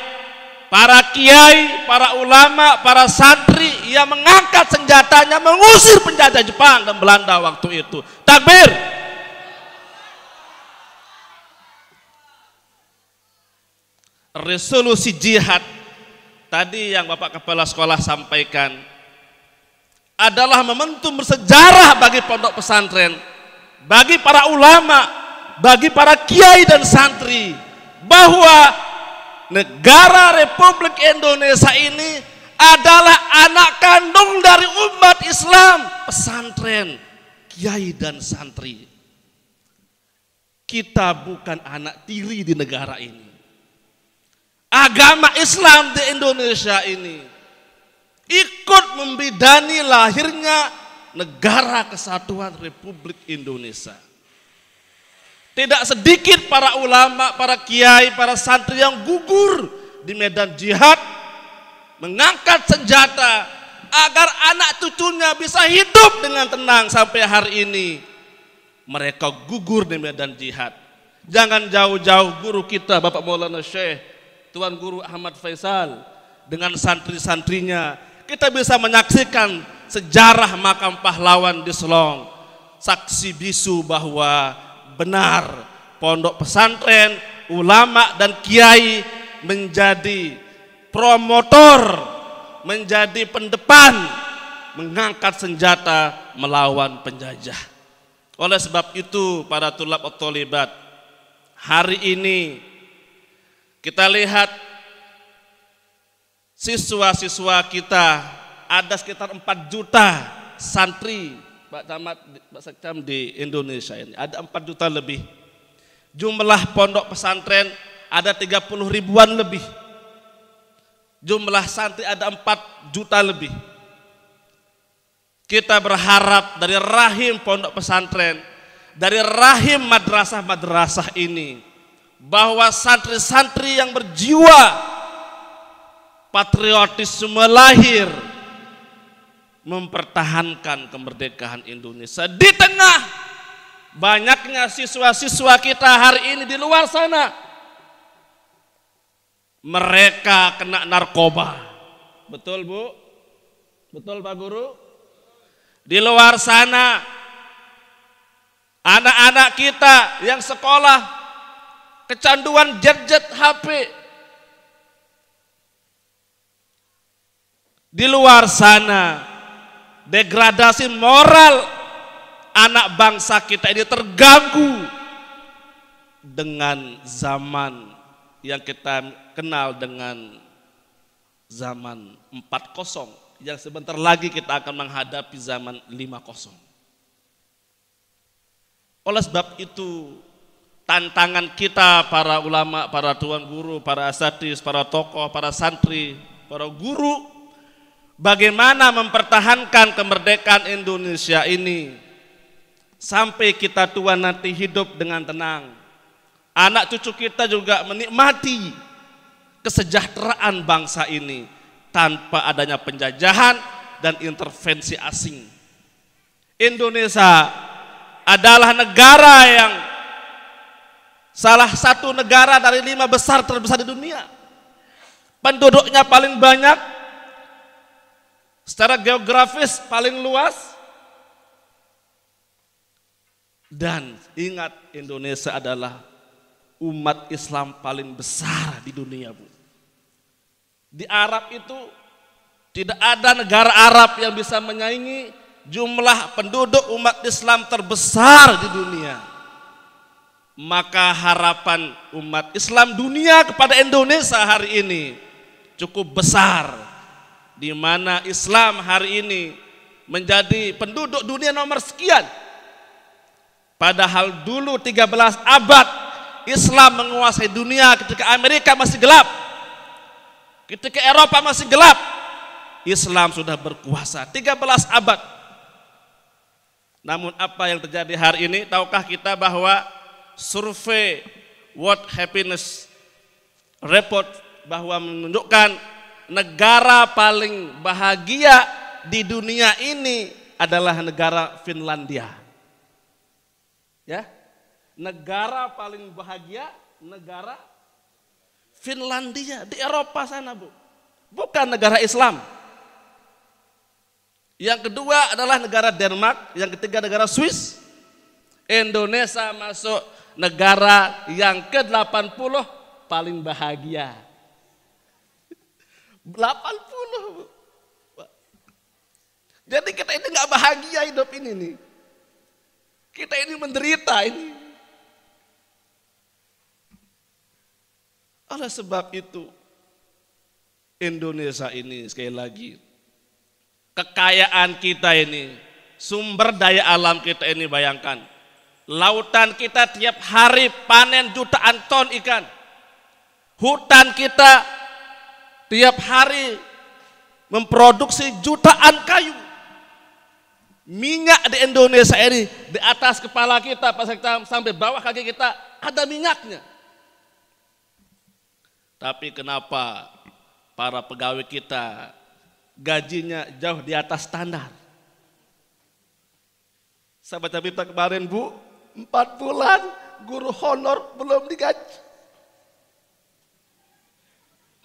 para kiai, para ulama, para santri yang mengangkat senjatanya mengusir penjajah Jepang dan Belanda waktu itu. Takbir. Resolusi jihad tadi yang Bapak Kepala Sekolah sampaikan adalah momentum bersejarah bagi pondok pesantren, bagi para ulama, bagi para kiai dan santri, bahwa negara Republik Indonesia ini adalah anak kandung dari umat Islam, pesantren, kiai dan santri. Kita bukan anak tiri di negara ini. Agama Islam di Indonesia ini ikut membidani lahirnya negara kesatuan Republik Indonesia. Tidak sedikit para ulama, para kiai, para santri yang gugur di medan jihad, mengangkat senjata agar anak cucunya bisa hidup dengan tenang sampai hari ini. Mereka gugur di medan jihad. Jangan jauh-jauh guru kita Bapak Maulana Syekh Tuan Guru Ahmad Faisal dengan santri-santrinya, kita bisa menyaksikan sejarah makam pahlawan di Selong, saksi bisu bahwa benar pondok pesantren, ulama dan kiai menjadi promotor, menjadi pendepan mengangkat senjata melawan penjajah. Oleh sebab itu para tulab at-thalibat, hari ini kita lihat siswa-siswa kita ada sekitar 4 juta santri Pak Camat, Pak Sekcam di Indonesia ini, ada 4 juta lebih. Jumlah pondok pesantren ada 30 ribuan lebih. Jumlah santri ada 4 juta lebih. Kita berharap dari rahim pondok pesantren, dari rahim madrasah-madrasah ini, bahwa santri-santri yang berjiwa patriotisme lahir mempertahankan kemerdekaan Indonesia di tengah banyaknya siswa-siswa kita hari ini di luar sana. Mereka kena narkoba. Betul Bu? Betul Pak Guru? Di luar sana anak-anak kita yang sekolah kecanduan gadget HP. Di luar sana degradasi moral anak bangsa kita ini terganggu dengan zaman yang kita kenal dengan zaman 4.0, yang sebentar lagi kita akan menghadapi zaman 5.0. Oleh sebab itu tantangan kita para ulama, para tuan guru, para asatidz, para tokoh, para santri, para guru, bagaimana mempertahankan kemerdekaan Indonesia ini sampai kita tua nanti hidup dengan tenang. Anak cucu kita juga menikmati kesejahteraan bangsa ini tanpa adanya penjajahan dan intervensi asing. Indonesia adalah negara yang salah satu negara dari 5 besar terbesar di dunia. Penduduknya paling banyak, secara geografis paling luas, dan ingat Indonesia adalah umat Islam paling besar di dunia Bu. Di Arab itu tidak ada negara Arab yang bisa menyaingi jumlah penduduk umat Islam terbesar di dunia. Maka harapan umat Islam dunia kepada Indonesia hari ini cukup besar, di mana Islam hari ini menjadi penduduk dunia nomor sekian. Padahal dulu 13 abad Islam menguasai dunia ketika Amerika masih gelap, ketika Eropa masih gelap, Islam sudah berkuasa 13 abad. Namun apa yang terjadi hari ini? Tahukah kita bahwa survei World Happiness Report bahwa menunjukkan negara paling bahagia di dunia ini adalah negara Finlandia. Ya. Negara paling bahagia negara Finlandia di Eropa sana, Bu. Bukan negara Islam. Yang kedua adalah negara Denmark, yang ketiga negara Swiss. Indonesia masuk negara yang ke-80 paling bahagia. 80, Bu. Jadi kita ini nggak bahagia hidup ini nih. Kita ini menderita ini. Oleh sebab itu, Indonesia ini sekali lagi, kekayaan kita ini, sumber daya alam kita ini, bayangkan. Lautan kita tiap hari panen jutaan ton ikan. Hutan kita tiap hari memproduksi jutaan kayu. Minyak di Indonesia ini, di atas kepala kita, sampai bawah kaki kita, ada minyaknya. Tapi kenapa para pegawai kita gajinya jauh di atas standar? Saya baca berita kemarin, Bu, 4 bulan guru honor belum digaji.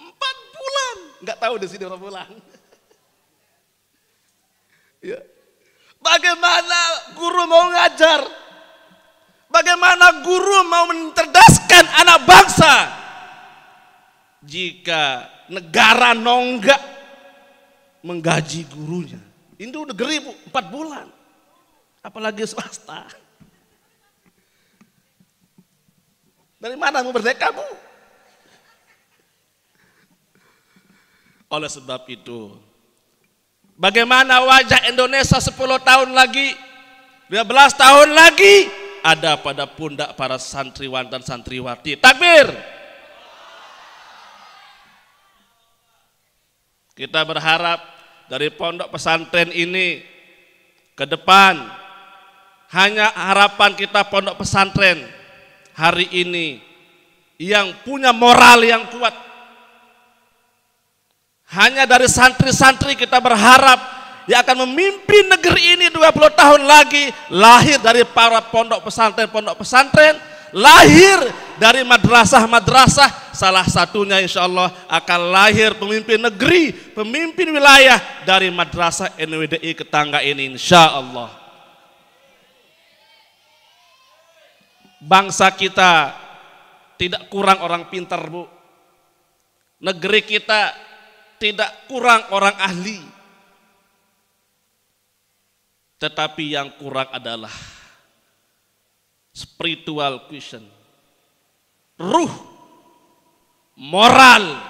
4 bulan, nggak tahu di sini berapa bulan. Ya. Bagaimana guru mau ngajar? Bagaimana guru mau mencerdaskan anak bangsa jika negara nonggak menggaji gurunya? Ini negeri, Bu, 4 bulan. Apalagi swasta. Dari mana mau merdeka, Bu? Oleh sebab itu, bagaimana wajah Indonesia 10 tahun lagi, 15 tahun lagi ada pada pundak para santriwan dan santriwati. Takbir. Kita berharap dari pondok pesantren ini ke depan, hanya harapan kita pondok pesantren hari ini yang punya moral yang kuat. Hanya dari santri-santri kita berharap yang akan memimpin negeri ini 20 tahun lagi lahir dari para pondok pesantren, lahir dari madrasah-madrasah. Salah satunya insya Allah akan lahir pemimpin negeri, pemimpin wilayah dari madrasah NWDI Ketangga ini insya Allah. Bangsa kita tidak kurang orang pintar, Bu. Negeri kita tidak kurang orang ahli. Tetapi yang kurang adalah spiritual quotient, ruh, moral,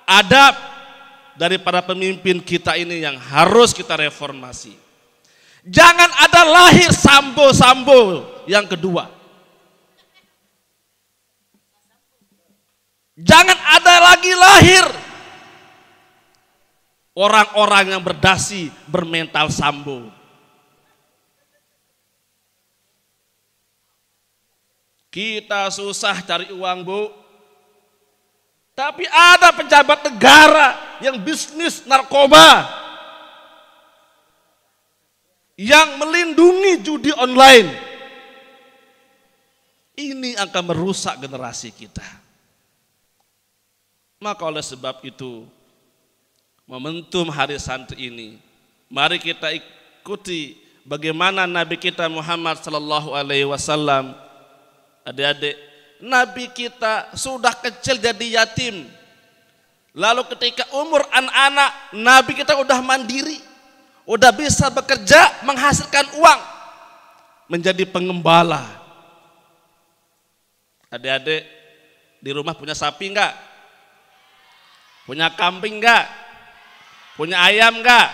adab dari para pemimpin kita ini yang harus kita reformasi. Jangan ada lahir sambo-sambo yang kedua. Jangan ada lagi lahir orang-orang yang berdasi, bermental sambo. Kita susah cari uang, Bu. Tapi ada pejabat negara yang bisnis narkoba, yang melindungi judi online. Ini akan merusak generasi kita. Maka oleh sebab itu, momentum Hari Santri ini, mari kita ikuti bagaimana Nabi kita Muhammad sallallahu alaihi wasallam. Adik-adik, Nabi kita sudah kecil jadi yatim. Lalu ketika umur anak-anak, Nabi kita udah mandiri, udah bisa bekerja, menghasilkan uang, menjadi pengembala. Adik-adik, di rumah punya sapi enggak? Punya kambing enggak? Punya ayam enggak?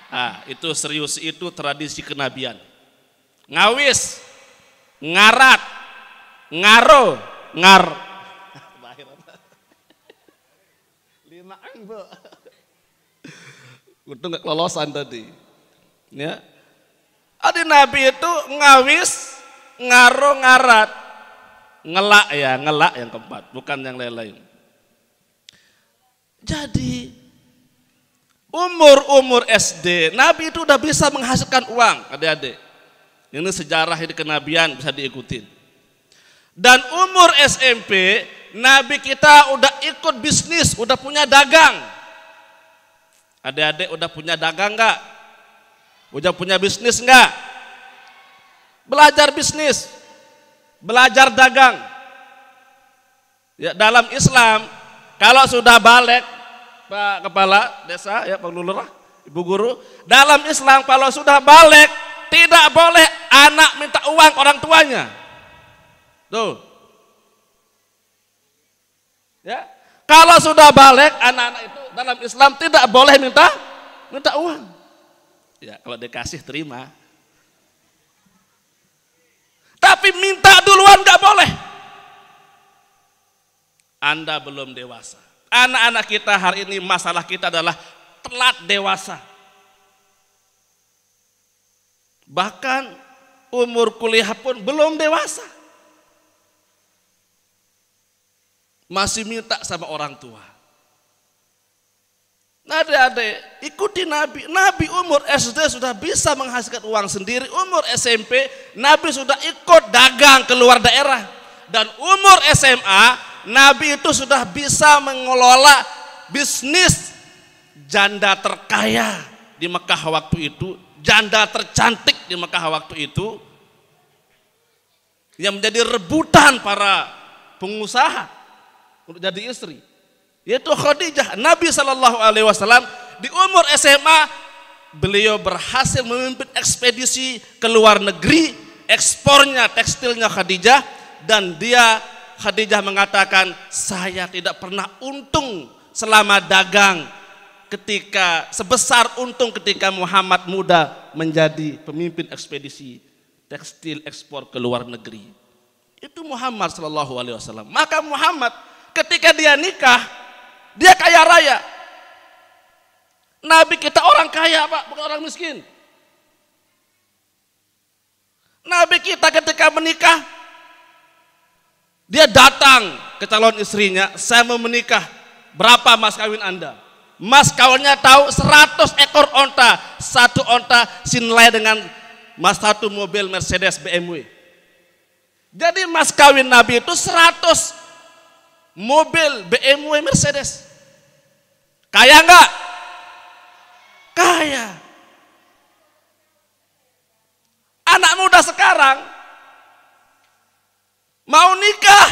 Nah, itu serius, itu tradisi kenabian. Ngawis, ngarat, ngaro, ngar. Linaan, Bu. Untung enggak kelolosan tadi. Ya. Adi Nabi itu ngawis, ngaro, ngarat. Ngelak ya, ngelak yang keempat, bukan yang lain-lain. Jadi umur SD Nabi itu udah bisa menghasilkan uang, adik-adik. Ini sejarah ini kenabian bisa diikutin. Dan umur SMP, Nabi kita udah ikut bisnis, udah punya dagang. Adik-adik udah punya dagang enggak? Udah punya bisnis enggak? Belajar bisnis, belajar dagang. Ya, dalam Islam, kalau sudah balik, Pak Kepala Desa, ya Pak Lurah, Ibu Guru, dalam Islam kalau sudah balik, tidak boleh anak minta uang ke orang tuanya. Tuh. Ya. Kalau sudah balik, anak-anak itu dalam Islam tidak boleh minta uang. Ya, kalau dikasih terima. Tapi minta duluan nggak boleh. Anda belum dewasa. Anak-anak kita hari ini masalah kita adalah telat dewasa. Bahkan umur kuliah pun belum dewasa. Masih minta sama orang tua. Nah, adik-adik, ikuti Nabi. Nabi umur SD sudah bisa menghasilkan uang sendiri. Umur SMP, Nabi sudah ikut dagang keluar daerah. Dan umur SMA, Nabi itu sudah bisa mengelola bisnis janda terkaya di Mekah waktu itu, janda tercantik di Mekah waktu itu, yang menjadi rebutan para pengusaha untuk jadi istri, yaitu Khadijah. Nabi SAW di umur SMA beliau berhasil memimpin ekspedisi ke luar negeri, ekspornya tekstilnya Khadijah, dan Khadijah mengatakan, saya tidak pernah untung selama dagang sebesar untung ketika Muhammad muda menjadi pemimpin ekspedisi tekstil ekspor ke luar negeri. Itu Muhammad SAW. Maka Muhammad ketika dia nikah, dia kaya raya. Nabi kita orang kaya, Pak, bukan orang miskin. Nabi kita ketika menikah, dia datang ke calon istrinya, saya mau menikah, berapa mas kawin Anda? Mas kawinnya tahu 100 ekor onta, satu onta senilai dengan mas satu mobil Mercedes BMW. Jadi mas kawin Nabi itu 100 mobil BMW Mercedes. Kaya enggak? Kaya. Anak muda sekarang mau nikah,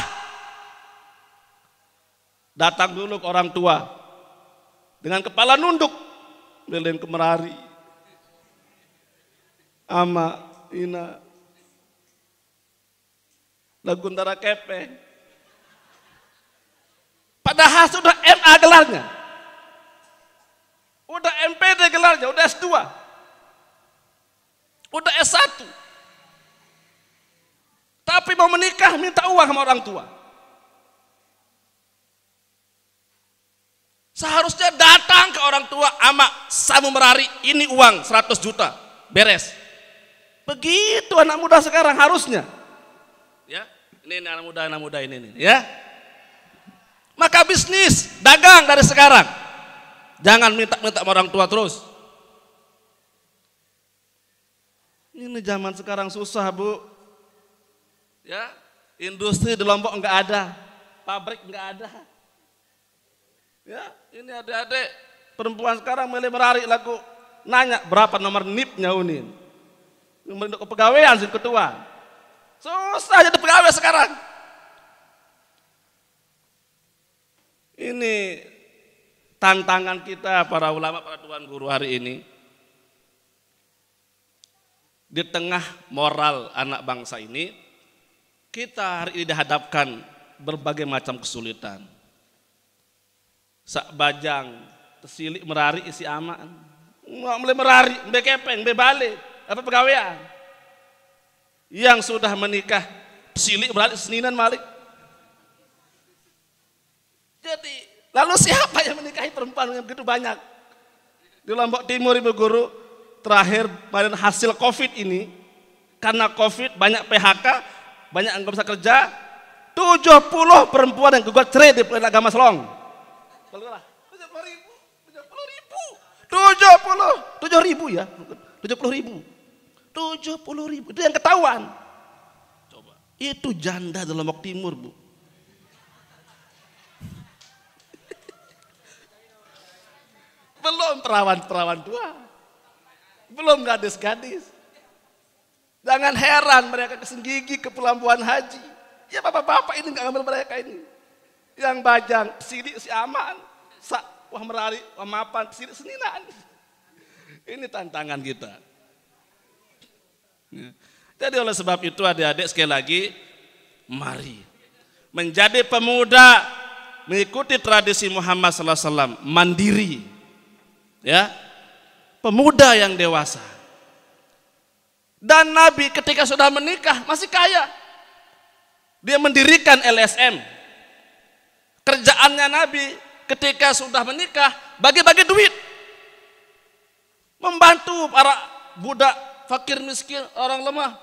datang dulu ke orang tua dengan kepala nunduk, lilin kemerari, ama ina laguntara kepeng. Padahal sudah MA gelarnya, udah MPD gelarnya, udah S2, udah S1, tapi mau menikah minta uang sama orang tua. Seharusnya datang ke orang tua, ama saya mau merari, ini uang 100 juta, beres. Begitu anak muda sekarang harusnya. Ya, ini anak muda ini ya. Maka bisnis, dagang dari sekarang. Jangan minta-minta sama orang tua terus. Ini zaman sekarang susah, Bu. Ya, industri di Lombok enggak ada, pabrik enggak ada. Ya, ini adik-adik perempuan sekarang mulai merari laku, nanya berapa nomor NIP-nya Unin. Nomor kepegawaian si ketua. Susah jadi pegawai sekarang. Ini tantangan kita para ulama, para tuan guru hari ini. Di tengah moral anak bangsa ini, kita hari ini dihadapkan berbagai macam kesulitan. Sak bajang, tersilik merari isi aman. Nggak mulai merari, mbe kepeng, mbe balik, apa pegawaian. Yang sudah menikah, tersilik merari, seninan malik. Jadi, lalu siapa yang menikahi perempuan yang begitu banyak? Di Lombok Timur, Ibu Guru, terakhir pada hasil COVID ini, karena COVID banyak PHK, banyak yang nggak bisa kerja, 70 perempuan yang gugat cerai di pengadilan agama Selong. 70.000 ya, 70.000. 70.000 itu yang ketahuan. Coba, itu janda di Lombok Timur, Bu. Belum perawan-perawan tua, belum gadis-gadis. Jangan heran mereka kesenggigi ke Pelabuhan Haji. Ya bapak-bapak ini nggak ngambil mereka ini. Yang bajang, sidik si aman, wah merari, wah mapan, sidik seninaan. Ini tantangan kita. Jadi oleh sebab itu adik-adik sekali lagi, mari menjadi pemuda mengikuti tradisi Muhammad sallallahu alaihi wasallam, mandiri. Ya, pemuda yang dewasa. Dan Nabi ketika sudah menikah masih kaya. Dia mendirikan LSM. Kerjaannya Nabi ketika sudah menikah bagi-bagi duit. Membantu para budak fakir miskin, orang lemah.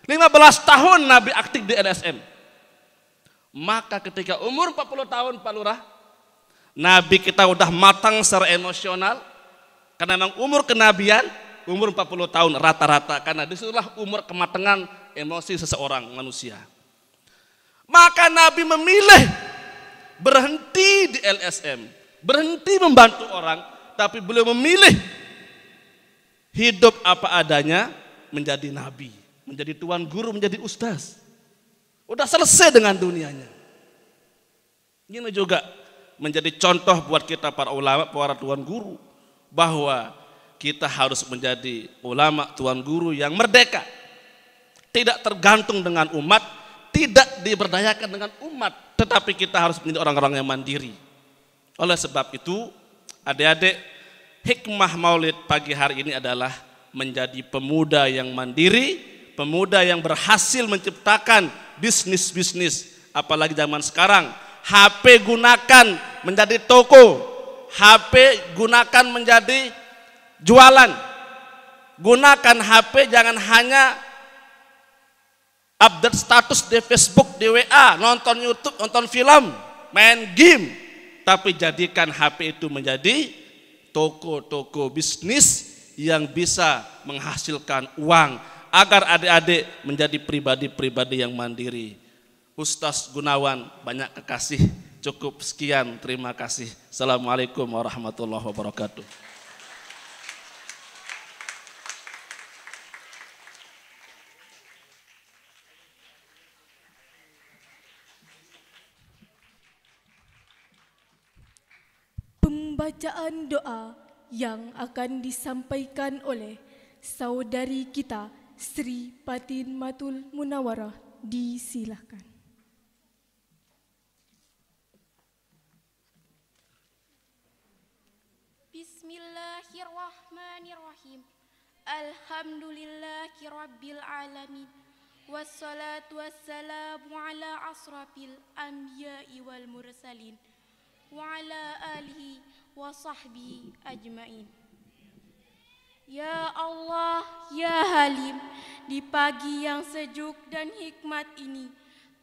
15 tahun Nabi aktif di LSM. Maka ketika umur 40 tahun Pak Lurah, Nabi kita udah matang secara emosional, karena memang umur kenabian umur 40 tahun rata-rata, karena disitulah umur kematangan emosi seseorang manusia. Maka Nabi memilih berhenti di LSM, berhenti membantu orang, tapi beliau memilih hidup apa adanya, menjadi nabi, menjadi tuan guru, menjadi ustaz. Udah selesai dengan dunianya. Ini juga menjadi contoh buat kita para ulama, para tuan guru, bahwa kita harus menjadi ulama tuan guru yang merdeka, tidak tergantung dengan umat, tidak diberdayakan dengan umat, tetapi kita harus menjadi orang-orang yang mandiri. Oleh sebab itu, adik-adik, hikmah maulid pagi hari ini adalah menjadi pemuda yang mandiri, pemuda yang berhasil menciptakan bisnis-bisnis, apalagi zaman sekarang. HP gunakan menjadi toko, HP gunakan menjadi jualan. Gunakan HP jangan hanya update status di Facebook, di WA, nonton YouTube, nonton film, main game, tapi jadikan HP itu menjadi toko-toko bisnis yang bisa menghasilkan uang, agar adik-adik menjadi pribadi-pribadi yang mandiri. Ustaz Gunawan, banyak kekasih, cukup sekian, terima kasih. Assalamualaikum warahmatullahi wabarakatuh. Pembacaan doa yang akan disampaikan oleh saudari kita Sri Patin Matul Munawarah, disilahkan. Bismillahirrahmanirrahim. Alhamdulillahi rabbil alamin. Wassalatu wassalamu ala asrafil anbiya'i wal mursalin wa ala alihi wa sahbihi ajmain. Ya Allah, ya Halim, di pagi yang sejuk dan hikmat ini,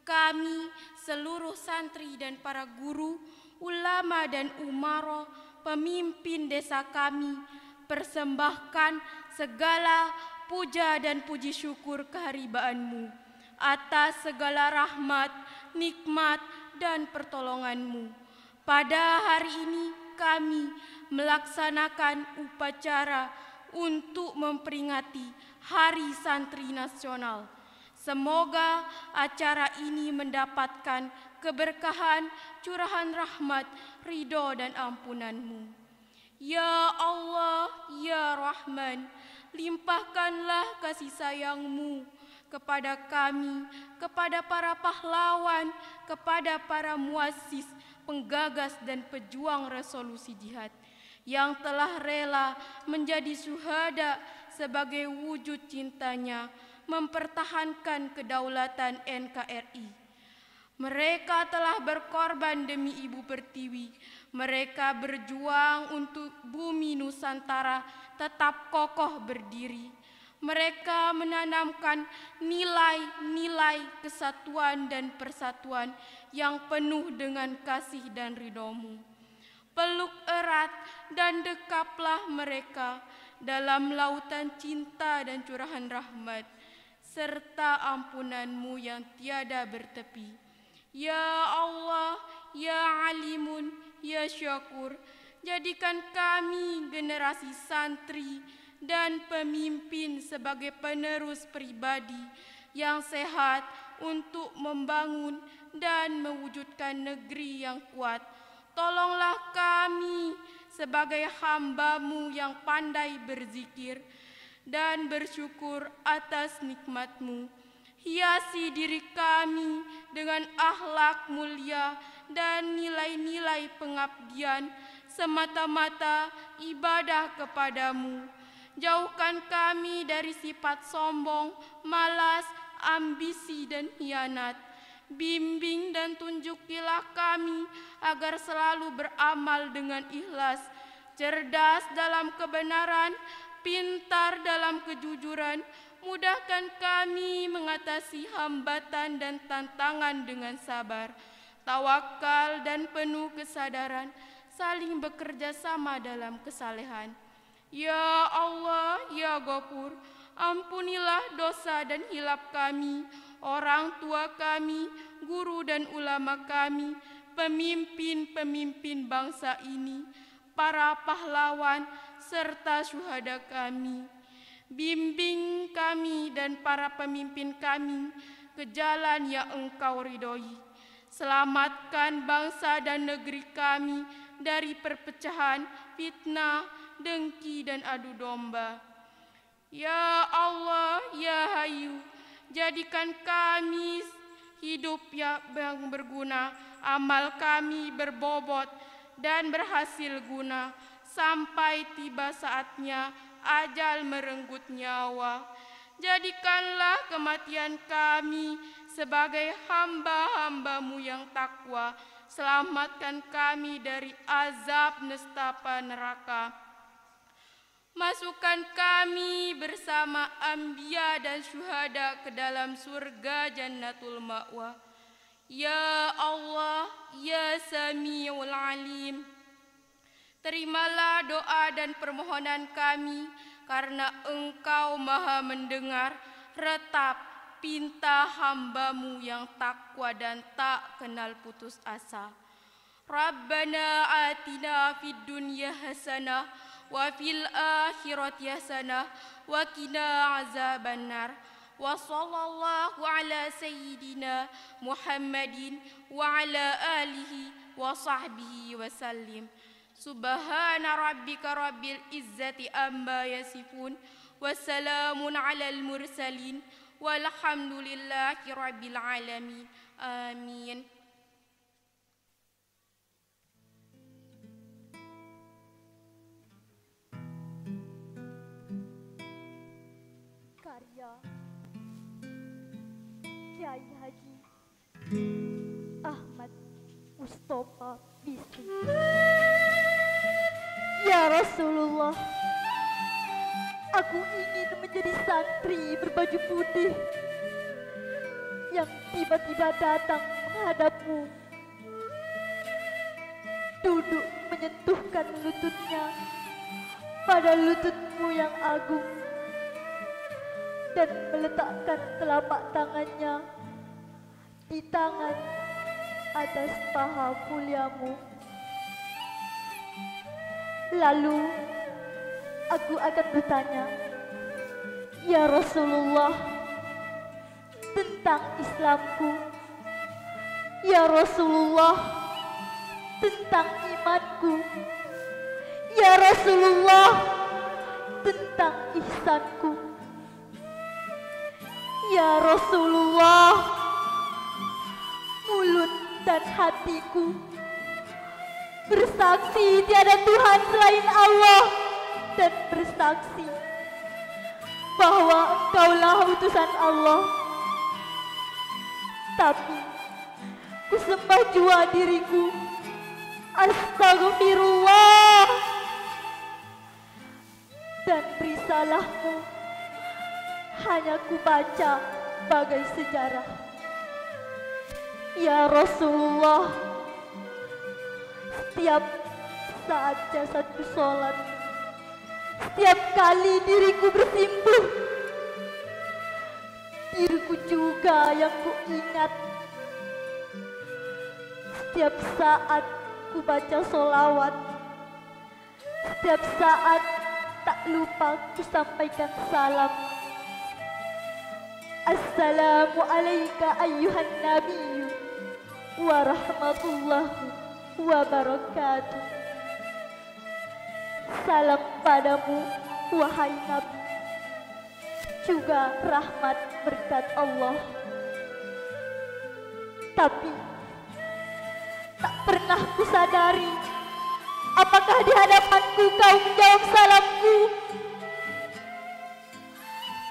kami seluruh santri dan para guru, ulama dan umaro, pemimpin desa kami, persembahkan segala puja dan puji syukur keharibaanmu atas segala rahmat, nikmat, dan pertolonganmu. Pada hari ini kami melaksanakan upacara untuk memperingati Hari Santri Nasional. Semoga acara ini mendapatkan keberkahan, curahan rahmat, ridho dan ampunan-Mu. Ya Allah, ya Rahman, limpahkanlah kasih sayang-Mu kepada kami, kepada para pahlawan, kepada para muassis, penggagas dan pejuang resolusi jihad yang telah rela menjadi syuhada sebagai wujud cintanya mempertahankan kedaulatan NKRI. Mereka telah berkorban demi Ibu Pertiwi. Mereka berjuang untuk bumi Nusantara tetap kokoh berdiri. Mereka menanamkan nilai-nilai kesatuan dan persatuan yang penuh dengan kasih dan ridho-Mu. Peluk erat dan dekaplah mereka dalam lautan cinta dan curahan rahmat, serta ampunan-Mu yang tiada bertepi. Ya Allah, Ya Alimun, Ya Syakur, jadikan kami generasi santri dan pemimpin sebagai penerus pribadi yang sehat untuk membangun dan mewujudkan negeri yang kuat. Tolonglah kami sebagai hamba-Mu yang pandai berzikir dan bersyukur atas nikmat-Mu. Hiasi diri kami dengan akhlak mulia dan nilai-nilai pengabdian semata-mata ibadah kepadamu. Jauhkan kami dari sifat sombong, malas, ambisi dan hianat. Bimbing dan tunjukilah kami agar selalu beramal dengan ikhlas, cerdas dalam kebenaran, pintar dalam kejujuran. Mudahkan kami mengatasi hambatan dan tantangan dengan sabar, tawakal dan penuh kesadaran, saling bekerja sama dalam kesalehan. Ya Allah, Ya Ghafur, ampunilah dosa dan hilap kami, orang tua kami, guru dan ulama kami, pemimpin-pemimpin bangsa ini, para pahlawan serta syuhada kami. Bimbing kami dan para pemimpin kami ke jalan yang Engkau ridhoi. Selamatkan bangsa dan negeri kami dari perpecahan, fitnah, dengki dan adu domba. Ya Allah, Ya Hayyu, jadikan kami hidup yang berguna, amal kami berbobot dan berhasil guna, sampai tiba saatnya ajal merenggut nyawa. Jadikanlah kematian kami sebagai hamba-hamba-Mu yang takwa. Selamatkan kami dari azab nestapa neraka. Masukkan kami bersama anbiya dan syuhada ke dalam surga Jannatul Ma'wa. Ya Allah, Ya Sami'ul Alim, terimalah doa dan permohonan kami karena Engkau Maha mendengar retap pinta hamba-Mu yang takwa dan tak kenal putus asa. Rabbana atina fid dunya hasanah wa fil akhirati hasanah wa qina azabannar. Wa sallallahu ala sayyidina Muhammadin wa ala alihi wa sahbihi wa sallim. Subhana rabbika rabbil izzati amma yasifun, wassalamun alal mursalin, walhamdulillahi rabbil alamin. Amin. Karya Kiai Haji Ahmad Mustafa Bisri. Ya Rasulullah, aku ingin menjadi santri berbaju putih yang tiba-tiba datang menghadapmu, duduk menyentuhkan lututnya pada lututmu yang agung, dan meletakkan telapak tangannya di tangan atas paha muliamu. Lalu aku akan bertanya, ya Rasulullah, tentang Islamku. Ya Rasulullah, tentang imanku. Ya Rasulullah, tentang ihsanku. Ya Rasulullah, mulut dan hatiku bersaksi tiada Tuhan selain Allah, dan bersaksi bahwa Engkaulah utusan Allah. Tapi ku sembah jua diriku, astagfirullah, dan beri salahmu hanya ku baca bagai sejarah. Ya Rasulullah, setiap saat jasadku sholat, Setiap kali diriku bersimpuh, diriku juga yang kuingat. Setiap saat ku baca sholawat, setiap saat tak lupa ku sampaikan salam. Assalamualaikum ayyuhan nabiyyu wa rahmatullahi wa barakatuh. Salam padamu wahai Nabi, juga rahmat berkat Allah. Tapi tak pernah ku sadari apakah di hadapanku kau menjawab salamku.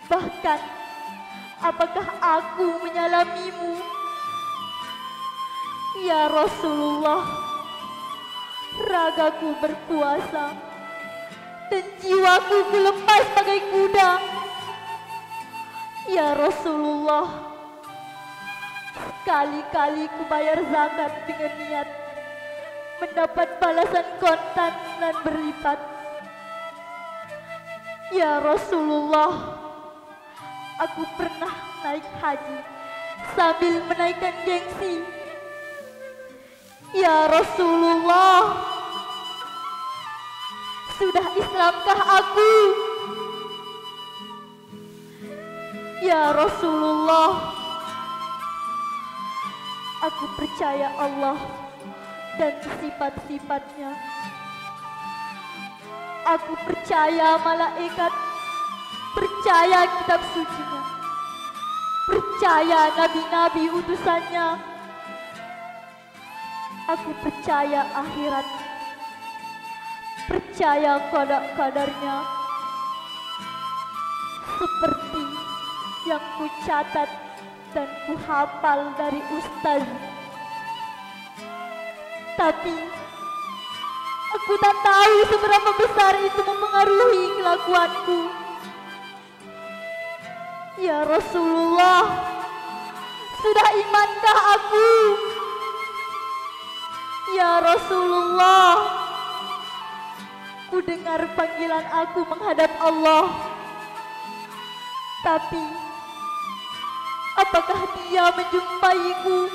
Bahkan apakah aku menyalamimu? Ya Rasulullah, ragaku berpuasa dan jiwaku ku lepas bagai kuda. Ya Rasulullah, sekali-kali ku bayar zakat dengan niat mendapat balasan kontan dan berlipat. Ya Rasulullah, aku pernah naik haji sambil menaikkan gengsi. Ya Rasulullah, sudah Islamkah aku? Ya Rasulullah, aku percaya Allah dan sifat-sifatnya. Aku percaya malaikat, percaya kitab sucinya, percaya nabi-nabi utusannya. Aku percaya akhirat, percaya qada-qadarnya, seperti yang ku catat dan ku hafal dari ustaz. Tapi aku tak tahu seberapa besar itu mempengaruhi kelakuanku. Ya Rasulullah, sudah imankah aku? Ya Rasulullah, ku dengar panggilan aku menghadap Allah. Tapi apakah dia menjumpaiku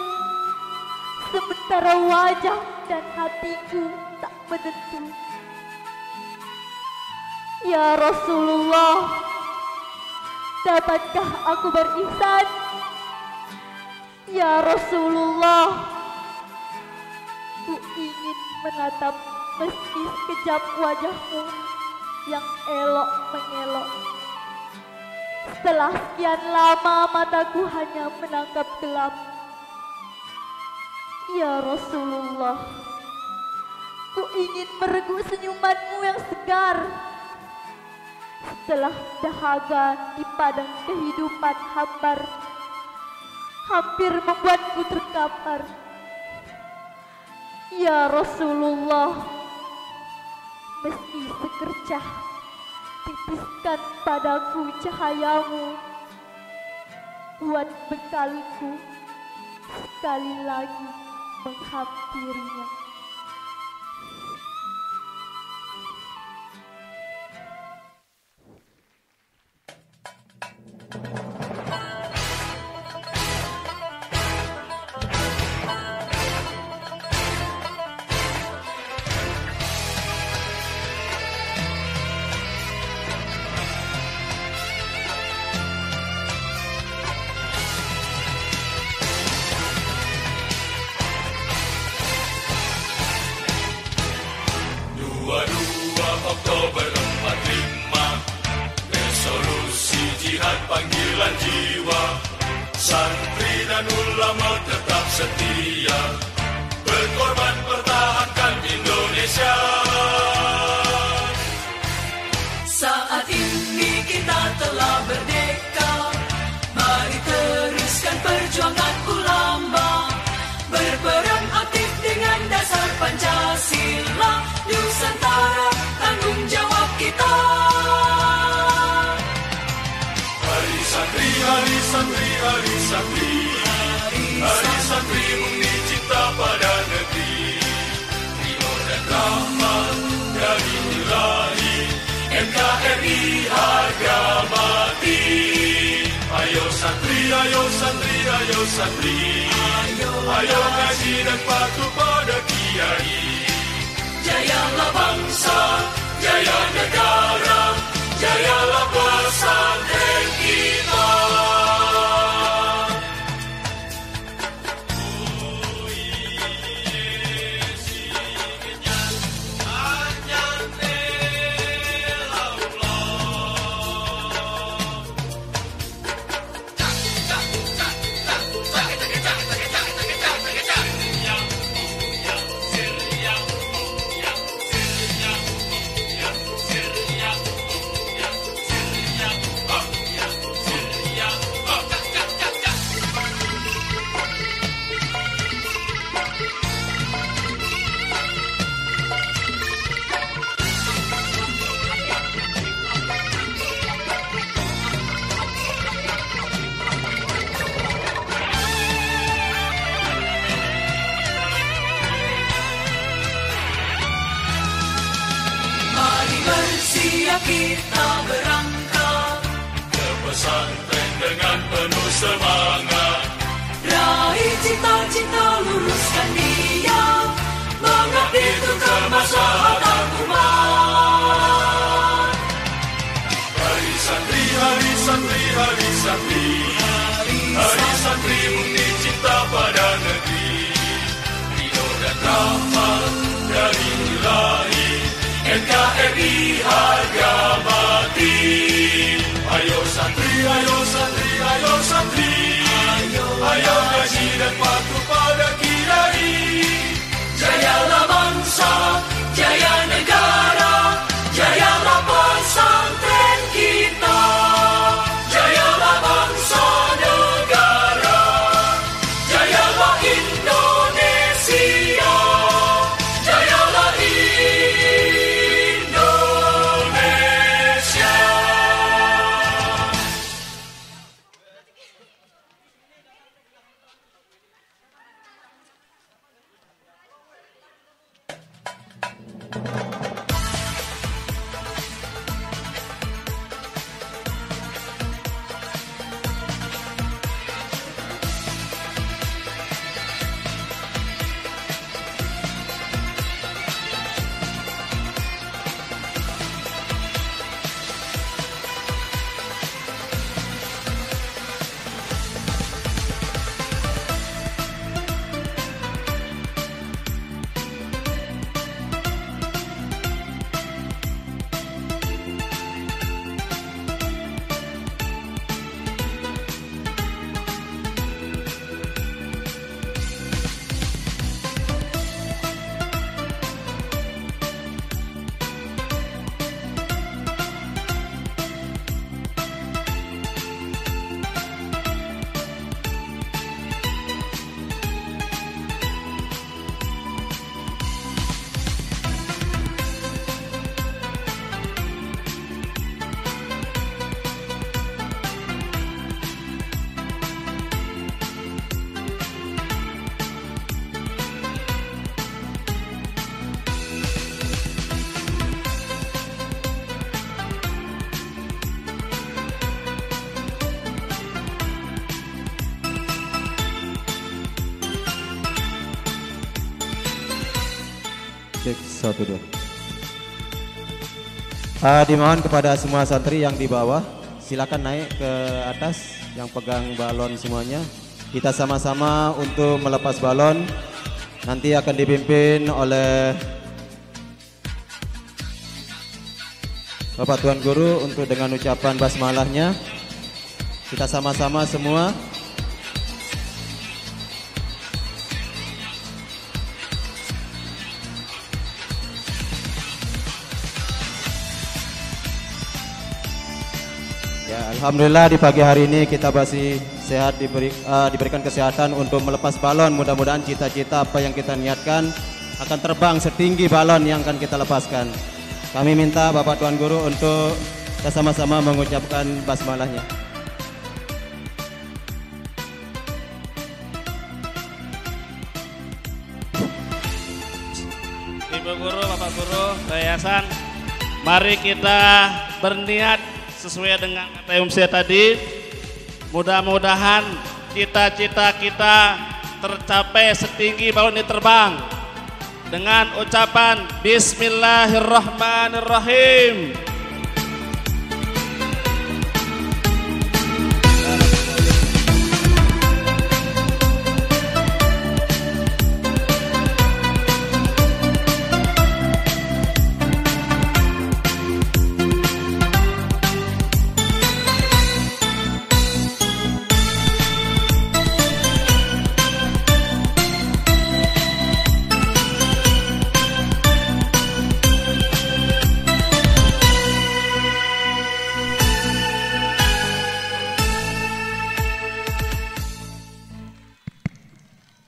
sementara wajah dan hatiku tak menentu? Ya Rasulullah, dapatkah aku berihsan? Ya Rasulullah, ku ingin menatap meski sekejap wajahmu yang elok mengelok. Setelah sekian lama mataku hanya menangkap gelap. Ya Rasulullah, ku ingin mereguk senyumanmu yang segar. Setelah dahaga di padang kehidupan hambar, hampir membuatku terkapar. Ya Rasulullah, meski sekercah titiskan padaku cahayamu, buat bekalku sekali lagi menghampirinya. Oktober 45, resolusi jihad panggilan jiwa, santri dan ulama tetap setia, berkorban pertahankan Indonesia. Saat ini kita telah merdeka, mari teruskan perjuangan ulama, berperan aktif dengan dasar Pancasila, Nusantara tanggung jawab kita. Hari santri, hari santri, hari santri, hari santri murni cinta pada negeri, ridho dan rahmat dari Ilahi. NKRI santri, ayo ngaji dan patuh pada kiai. Jayalah bangsa, jaya negara, jayalah pesantren kita. Kita berangkat ke pesantren dengan penuh semangat. Raih cita-cita, luruskan niat, mengabdi untuk kemaslahatan umat. Hari santri, hari santri, hari santri, hari santri murni cinta pada negeri. Ridho dan rahmat dari Ilahi, NKRI harga mati. Ayo santri, ayo santri, ayo santri, ayo ngaji dan patuh pada kiai. Jayalah bangsa, jaya negara, jayalah pesantren kita. Jayalah bangsa negara, jayalah Indonesia, jayalah Cek 1, 2. Dimohon kepada semua santri yang di bawah, silakan naik ke atas, yang pegang balon semuanya. Kita sama-sama untuk melepas balon. Nanti akan dipimpin oleh Bapak Tuan Guru untuk dengan ucapan basmalahnya. Kita sama-sama semua. Ya, alhamdulillah di pagi hari ini kita masih sehat, diberikan kesehatan untuk melepas balon. Mudah-mudahan cita-cita apa yang kita niatkan akan terbang setinggi balon yang akan kita lepaskan. Kami minta Bapak Tuan Guru untuk kita sama-sama mengucapkan basmalahnya. Ibu Guru, Bapak Guru, Yayasan, mari kita berniat sesuai dengan kata MC tadi. Mudah-mudahan cita-cita kita tercapai setinggi balon ini terbang dengan ucapan Bismillahirrahmanirrahim.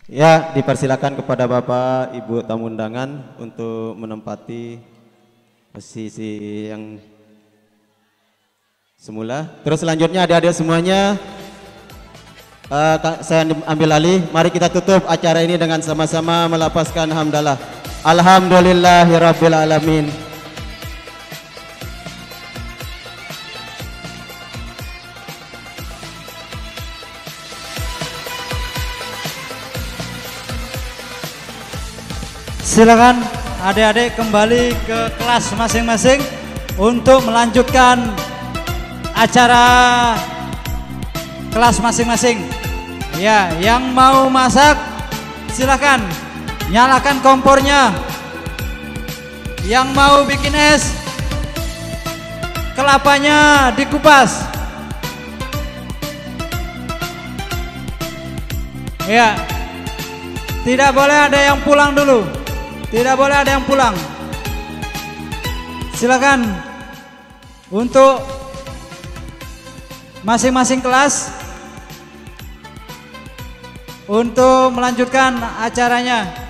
Ya, dipersilakan kepada Bapak Ibu tamu undangan untuk menempati posisi yang semula. Terus selanjutnya adik-adik semuanya, saya ambil alih. Mari kita tutup acara ini dengan sama-sama melafazkan hamdalah. Alhamdulillahirabbil alamin. Silakan adik-adik kembali ke kelas masing-masing untuk melanjutkan acara kelas masing-masing. Ya, yang mau masak silakan nyalakan kompornya. Yang mau bikin es, kelapanya dikupas. Ya, tidak boleh ada yang pulang dulu. Tidak boleh ada yang pulang. Silakan untuk masing-masing kelas untuk melanjutkan acaranya.